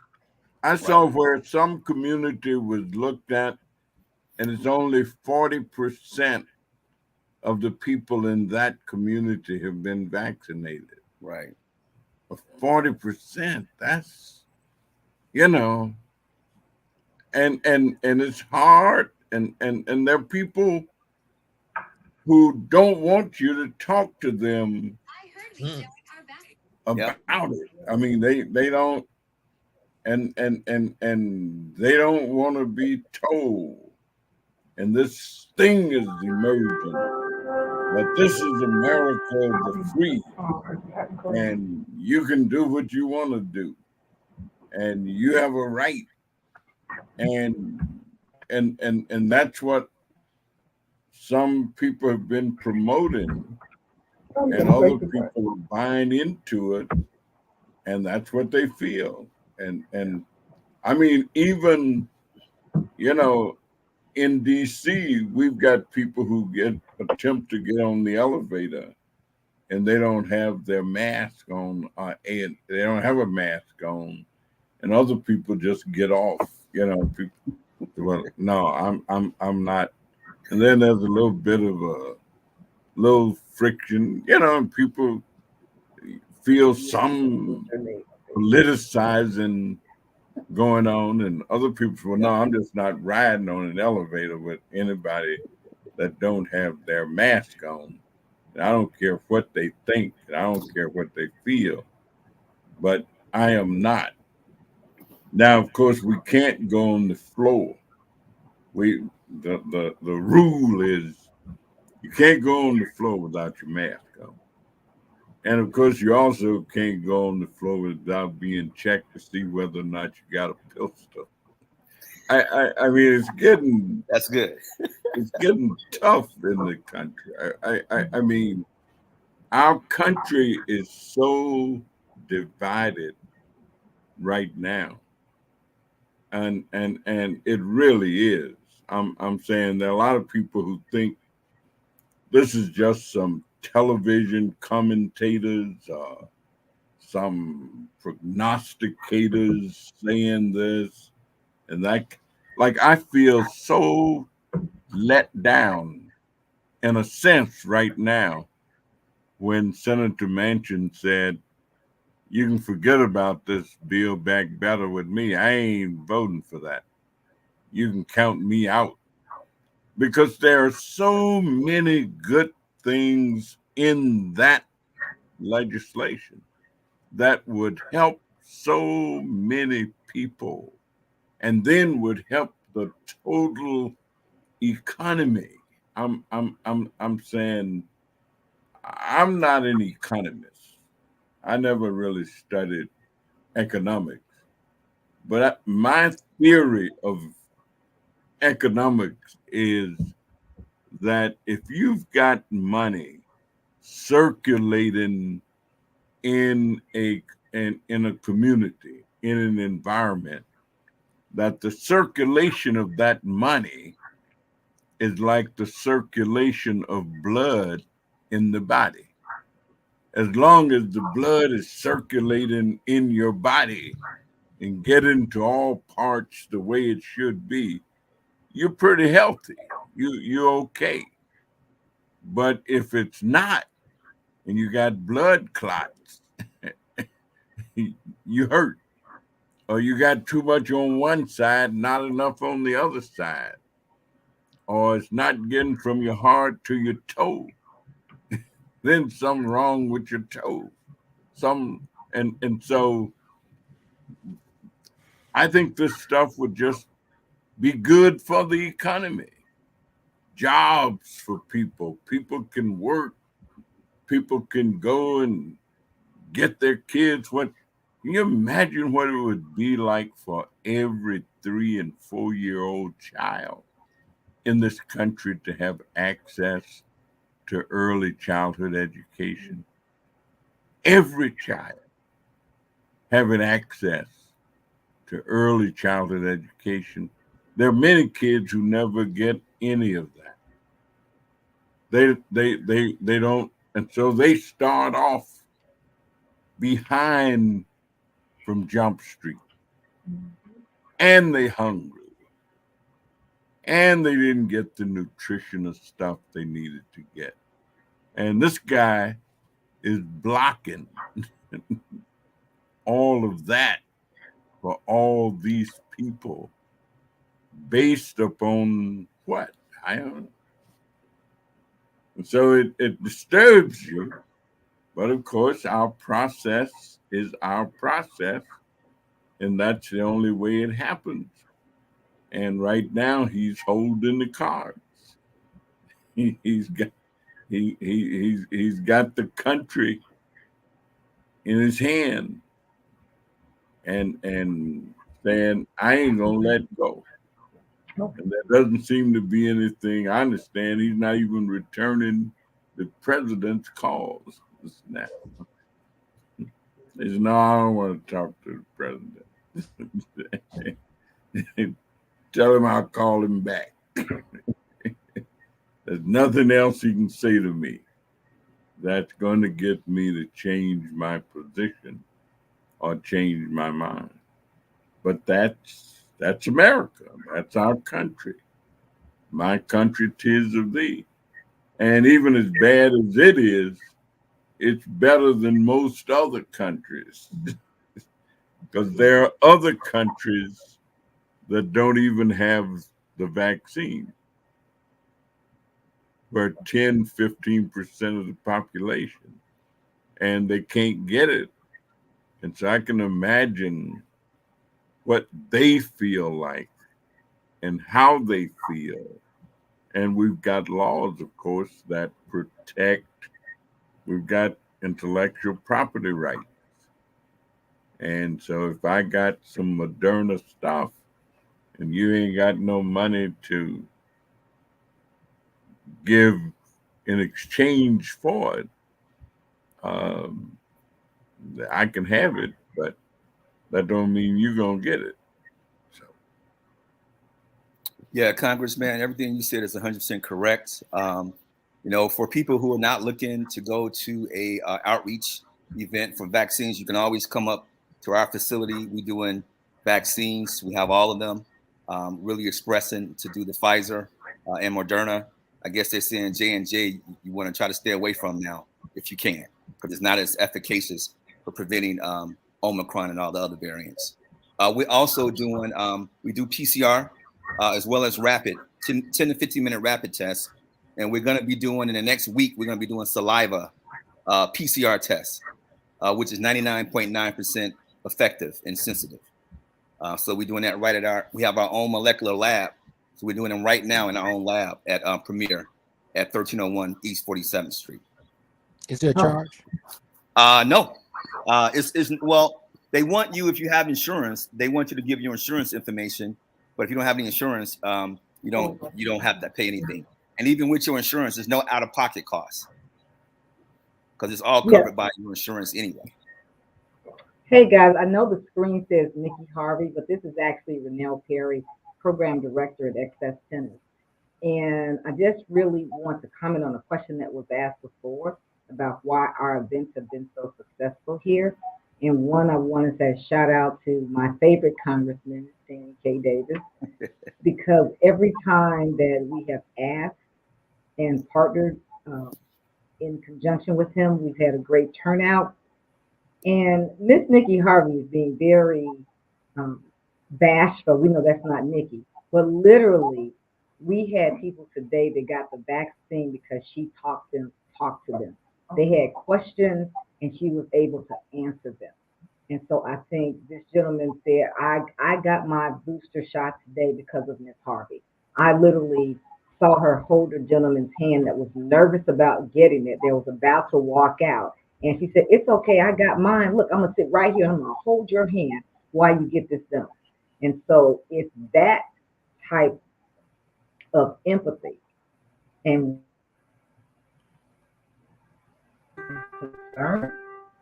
I saw where some community was looked at, and it's only 40% of the people in that community have been vaccinated. Right. 40%. That's, and it's hard, and there are people who don't want you to talk to them about it. I mean, they don't, and they don't want to be told. And this thing is emerging, but this is America the free, and you can do what you want to do, and you have a right, and that's what some people have been promoting, and other people are buying into it, and that's what they feel. And I mean, even in DC, we've got people who attempt to get on the elevator, and they don't have their mask on, and they don't have a mask on, and other people just get off. People, well, no, I'm not. And then there's a little bit of a little friction, and people feel some politicizing going on, and other people say, "Well, no, I'm just not riding on an elevator with anybody that don't have their mask on. And I don't care what they think, and I don't care what they feel, but I am not." Now, of course, we can't go on the floor. The rule is you can't go on the floor without your mask on. And of course, you also can't go on the floor without being checked to see whether or not you got a pistol. I mean, that's good. It's getting tough in the country. I mean, our country is so divided right now, and it really is. I'm saying there are a lot of people who think this is just some television commentators, some prognosticators saying this and that. Like, I feel so let down in a sense right now when Senator Manchin said, "You can forget about this Build Back Better with me. I ain't voting for that. You can count me out." Because there are so many good things in that legislation that would help so many people, and then would help the total economy. I'm saying, I'm not an economist. I never really studied economics, but my theory of economics is that if you've got money circulating in a community, in an environment, that the circulation of that money is like the circulation of blood in the body. As long as the blood is circulating in your body and getting to all parts the way it should be, you're pretty healthy. You're okay. But if it's not, and you got blood clots, you hurt. Or you got too much on one side, not enough on the other side. Or it's not getting from your heart to your toe. Then something wrong with your toe. And so I think this stuff would just be good for the economy. Jobs for people. People can work. People can go and get their kids. Can you imagine what it would be like for every 3 and 4-year-old child in this country to have access to early childhood education? Every child having access to early childhood education. There are many kids who never get any of that. They don't, and so they start off behind from Jump Street, and they hungry, and they didn't get the nutritional stuff they needed to get. And this guy is blocking all of that for all these people based upon what? I don't know. And so it disturbs you. But of course, our process is our process. And that's the only way it happens. And right now he's holding the cards. He's got the country in his hand and saying, I ain't gonna let go. And there doesn't seem to be anything. I understand he's not even returning the president's calls. He said, no, I don't want to talk to the president. Tell him I'll call him back. There's nothing else he can say to me that's going to get me to change my position or change my mind. But that's America. That's our country. My country, 'tis of thee. And even as bad as it is, it's better than most other countries. Because there are other countries that don't even have the vaccine, where 10, 15% of the population, and they can't get it. And so I can imagine what they feel like and how they feel. And we've got laws, of course, that protect. We've got intellectual property rights. And so if I got some Moderna stuff and you ain't got no money to give in exchange for it, I can have it, but that don't mean you're going to get it. So. Yeah, Congressman, everything you said is 100% correct. For people who are not looking to go to a outreach event for vaccines, you can always come up to our facility. We're doing vaccines. We have all of them. Really expressing to do the Pfizer and Moderna. I guess they're saying J&J you want to try to stay away from now if you can, because it's not as efficacious for preventing Omicron and all the other variants. We're also doing, we do PCR as well as rapid, 10 to 15 minute rapid tests. And we're going to be doing in the next week, we're going to be doing saliva PCR tests, which is 99.9% effective and sensitive. So we're doing that right at we have our own molecular lab. So we're doing them right now in our own lab at Premier at 1301 East 47th Street. Is there a charge? No. Well, they want you, if you have insurance, they want you to give your insurance information. But if you don't have any insurance, You don't have to pay anything. And even with your insurance, there's no out-of-pocket costs because it's all covered by your insurance anyway. Hey guys, I know the screen says Nikki Harvey, but this is actually Renelle Perry, Program Director at Excess Tennis. And I just really want to comment on a question that was asked before about why our events have been so successful here. And one, I want to say shout out to my favorite Congressman, Danny K. Davis, because every time that we have asked and partnered in conjunction with him, we've had a great turnout. And Miss Nikki Harvey is being very bashful. We know that's not Nikki, but literally, we had people today that got the vaccine because she talked to them. They had questions and she was able to answer them. And so I think this gentleman said, I got my booster shot today because of Miss Harvey. I literally saw her hold a gentleman's hand that was nervous about getting it. They was about to walk out. And she said, it's okay, I got mine. Look, I'm gonna sit right here and I'm gonna hold your hand while you get this done. And so it's that type of empathy and concern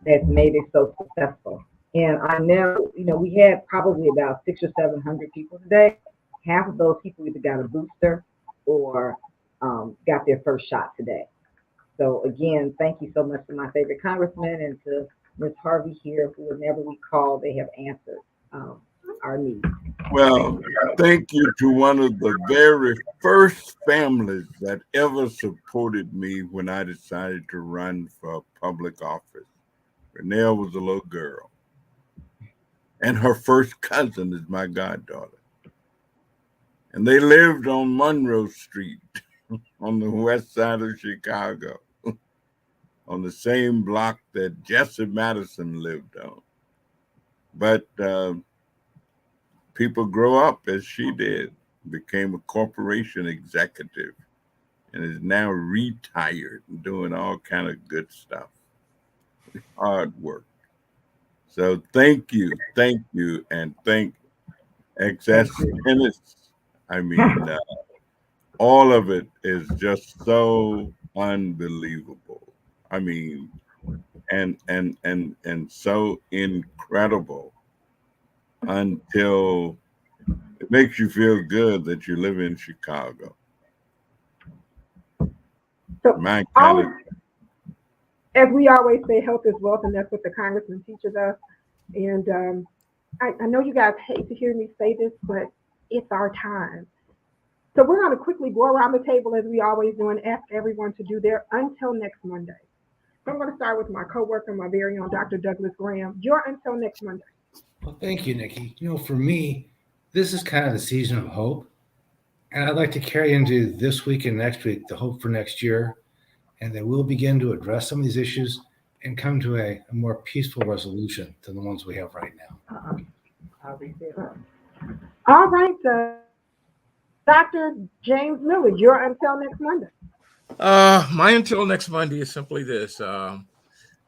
that's made it so successful. And I know, we had probably about 600 or 700 people today. Half of those people either got a booster or got their first shot today. So again, thank you so much to my favorite congressman and to Ms. Harvey here, who whenever we call, they have answered our needs. Well, thank you to one of the very first families that ever supported me when I decided to run for public office. Renelle was a little girl. And her first cousin is my goddaughter. And they lived on Monroe Street on the west side of Chicago, on the same block that Jesse Madison lived on. But people grow up as she did, became a corporation executive, and is now retired and doing all kind of good stuff. Hard work. So thank you, and thank Excess Tennis. I mean, all of it is just so unbelievable. I mean, and so incredible until it makes you feel good that you live in Chicago. So as we always say, health is wealth, and that's what the congressman teaches us. And I know you guys hate to hear me say this, but it's our time. So we're going to quickly go around the table as we always do and ask everyone to do their until next Monday. So I'm going to start with my coworker, my very own Dr. Douglas Graham. Your until next Monday. Well, thank you, Nikki. For me, this is kind of the season of hope. And I'd like to carry into this week and next week the hope for next year. And that we'll begin to address some of these issues and come to a more peaceful resolution than the ones we have right now. I'll read it up. All right, Dr. James Millard, your until next Monday. My until next Monday is simply this.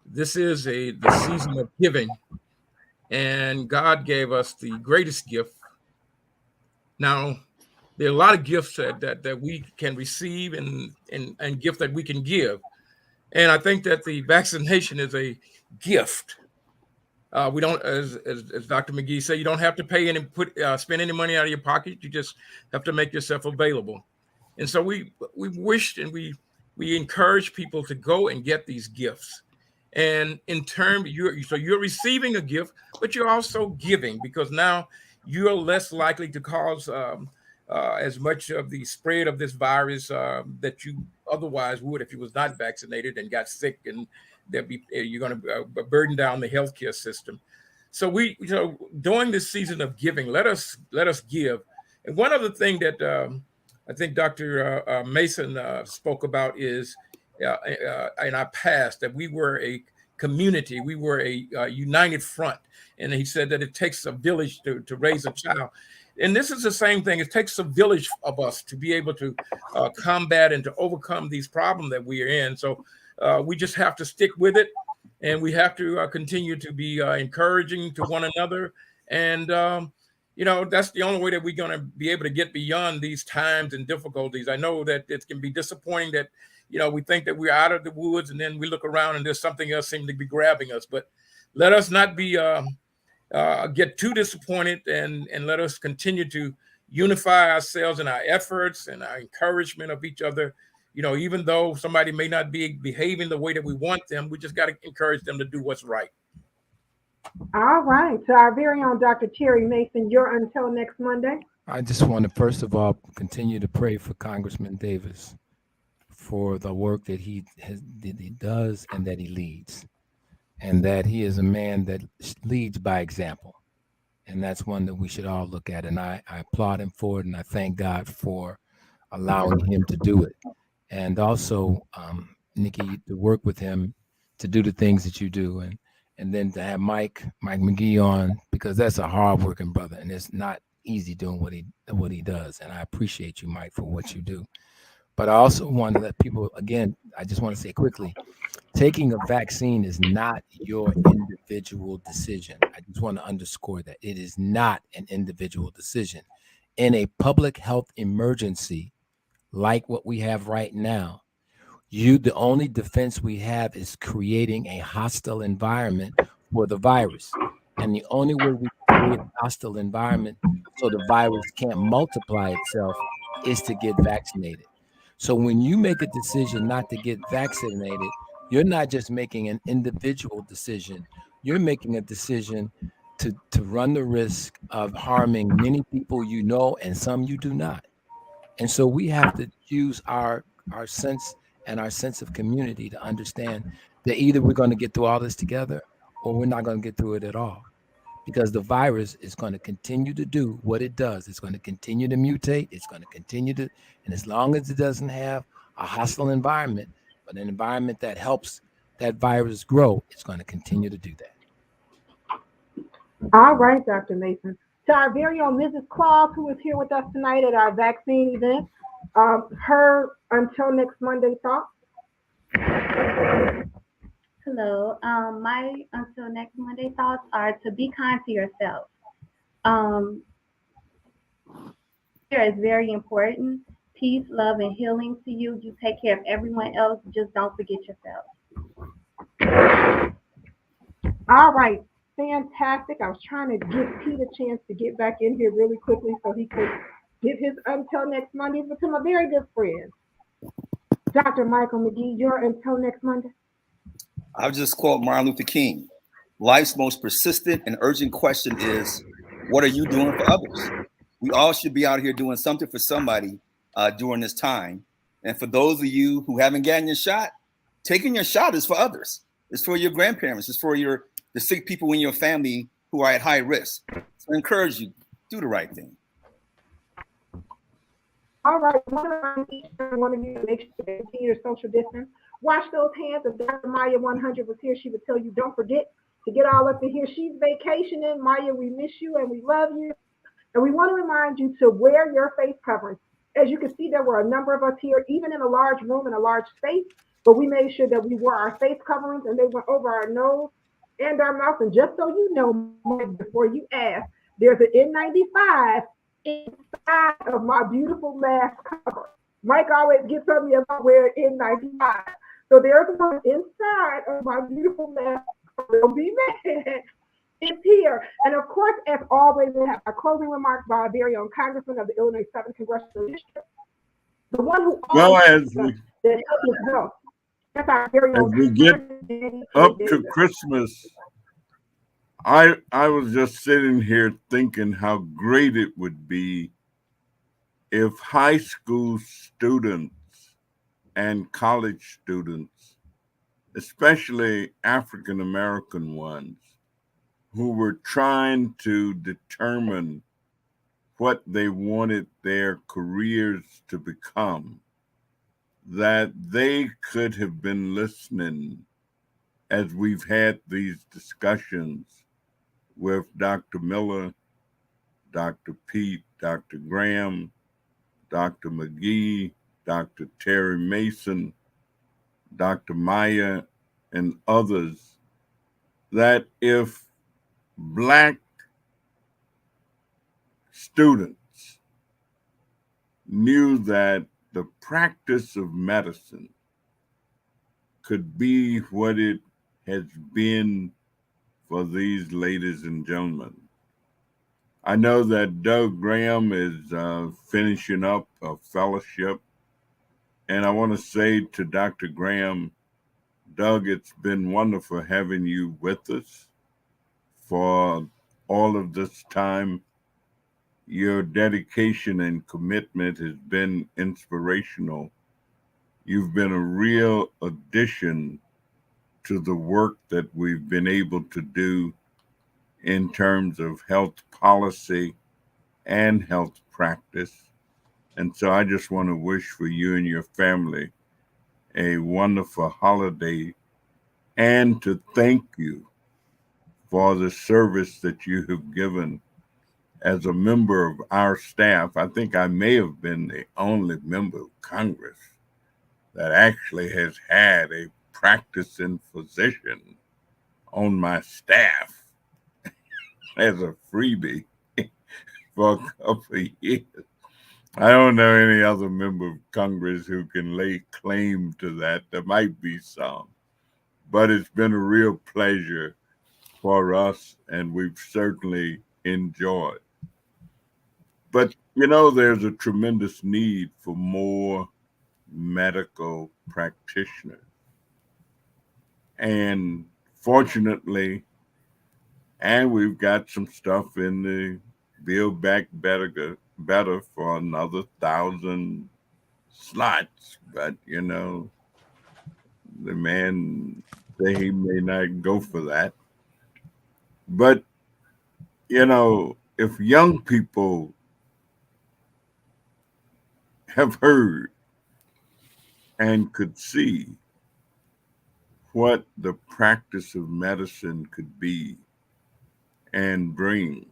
This is the season of giving, and God gave us the greatest gift. Now, there are a lot of gifts that we can receive and gift that we can give. And I think that the vaccination is a gift. We don't, as Dr. McGee said, you don't have to pay spend any money out of your pocket. You just have to make yourself available. And so we wished and we encourage people to go and get these gifts. And in turn, you're receiving a gift, but you're also giving, because now you're less likely to cause as much of the spread of this virus that you otherwise would if you was not vaccinated and got sick, and you're going to burden down the healthcare system. So during this season of giving, let us give. And one other thing that I think Dr. Mason spoke about is in our past that we were a community, we were a united front, and he said that it takes a village to raise a child. And this is the same thing. It takes a village of us to be able to combat and to overcome these problems that we are in. So we just have to stick with it, and we have to continue to be encouraging to one another. And that's the only way that we're going to be able to get beyond these times and difficulties. I know that it can be disappointing that, we think that we're out of the woods and then we look around and there's something else seeming to be grabbing us. But let us not be get too disappointed, and let us continue to unify ourselves in our efforts and our encouragement of each other. Even though somebody may not be behaving the way that we want them, we just got to encourage them to do what's right. All right. So our very own Dr. Terry Mason, you're until next Monday. I just want to first of all continue to pray for Congressman Davis for the work that he does and that he leads, and that he is a man that leads by example. And that's one that we should all look at. And I applaud him for it, and I thank God for allowing him to do it. And also, Nikki, to work with him to do the things that you do, and then to have Mike McGee on, because that's a hardworking brother, and it's not easy doing what he does. And I appreciate you, Mike, for what you do. But I also want to let people, again, I just want to say quickly, taking a vaccine is not your individual decision. I just want to underscore that. It is not an individual decision. In a public health emergency like what we have right now, the only defense we have is creating a hostile environment for the virus. And the only way we create a hostile environment so the virus can't multiply itself is to get vaccinated. So when you make a decision not to get vaccinated, you're not just making an individual decision. You're making a decision to run the risk of harming many people you know and some you do not. And so we have to use our sense and our sense of community to understand that either we're going to get through all this together or we're not going to get through it at all. Because the virus is going to continue to do what it does. It's going to continue to mutate. It's going to continue to, and as long as it doesn't have a hostile environment, but an environment that helps that virus grow, it's going to continue to do that. All right, Dr. Mason. To our very own Mrs. Claus, who is here with us tonight at our vaccine event, her until next Monday thoughts. Hello. My until next Monday thoughts are to be kind to yourself. Care is very important. Peace, love, and healing to you. You take care of everyone else. Just don't forget yourself. All right. Fantastic. I was trying to give Pete a chance to get back in here really quickly so he could give his until next Monday, but to my very good friend, Dr. Michael McGee, your until next Monday. I'll just quote Martin Luther King. Life's most persistent and urgent question is, what are you doing for others? We all should be out here doing something for somebody during this time. And for those of you who haven't gotten your shot, taking your shot is for others. It's for your grandparents. It's for the sick people in your family who are at high risk. So I encourage you, do the right thing. All right, one of you to make sure to continue to social distance. Wash those hands. If Dr. Maya 100 was here, she would tell you, don't forget to get all up in here. She's vacationing. Maya, we miss you and we love you. And we want to remind you to wear your face covering. As you can see, there were a number of us here, even in a large room, in a large space, but we made sure that we wore our face coverings and they went over our nose and our mouth. And just so you know, before you ask, there's an N95 inside of my beautiful mask cover. Mike always gets on me about wearing N95. So there's one inside of my beautiful mask cover. Don't be mad. It's here. And of course, as always, we have our closing remarks by our very own Congressman of the Illinois 7th Congressional District. The one who as we get up to Christmas, I was just sitting here thinking how great it would be if high school students and college students, especially African American ones, who were trying to determine what they wanted their careers to become, that they could have been listening as we've had these discussions with Dr. Miller, Dr. Pete, Dr. Graham, Dr. McGee, Dr. Terry Mason, Dr. Maya, and others, that if Black students knew that the practice of medicine could be what it has been for these ladies and gentlemen. I know that Doug Graham is finishing up a fellowship, and I want to say to Dr. Graham, Doug, it's been wonderful having you with us for all of this time. Your dedication and commitment has been inspirational. You've been a real addition to the work that we've been able to do in terms of health policy and health practice. And so I just want to wish for you and your family a wonderful holiday and to thank you for the service that you have given as a member of our staff. I think I may have been the only member of Congress that actually has had a practicing physician on my staff as a freebie for a couple of years. I don't know any other member of Congress who can lay claim to that. There might be some, but it's been a real pleasure for us, and we've certainly enjoyed. But, you know, there's a tremendous need for more medical practitioners. And fortunately, and we've got some stuff in the Build Back Better for another 1,000 slots. But, you know, the man say he may not go for that. But, you know, if young people have heard and could see what the practice of medicine could be and bring,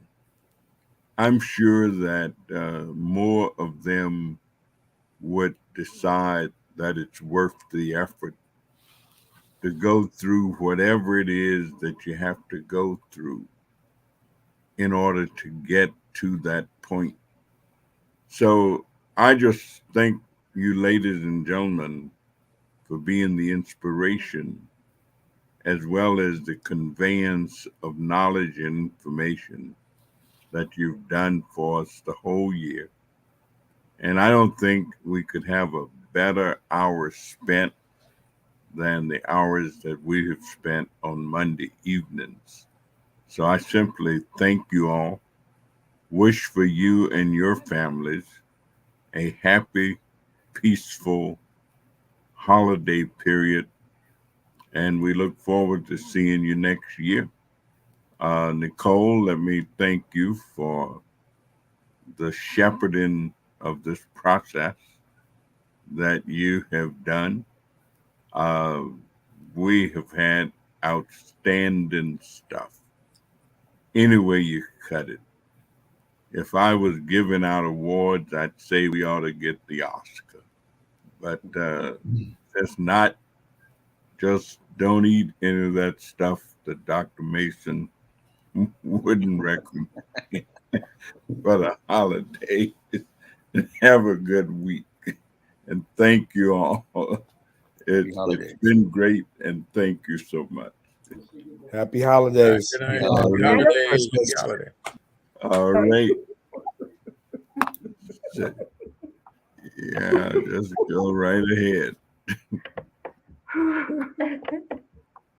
I'm sure that more of them would decide that it's worth the effort to go through whatever it is that you have to go through in order to get to that point. So I just thank you, ladies and gentlemen, for being the inspiration as well as the conveyance of knowledge and information that you've done for us the whole year. And I don't think we could have a better hour spent than the hours that we have spent on Monday evenings. So I simply thank you all, wish for you and your families a happy, peaceful holiday period, and we look forward to seeing you next year. Nicole, let me thank you for the shepherding of this process that you have done. We have had outstanding stuff. Any way you cut it. If I was giving out awards, I'd say we ought to get the Oscar. But that's not, just don't eat any of that stuff that Dr. Mason wouldn't recommend for the holidays. Have a good week. And thank you all. It's been great, and thank you so much. Happy holidays. Good night. All Happy right. holidays. Happy holiday. All right. Yeah, just go right ahead.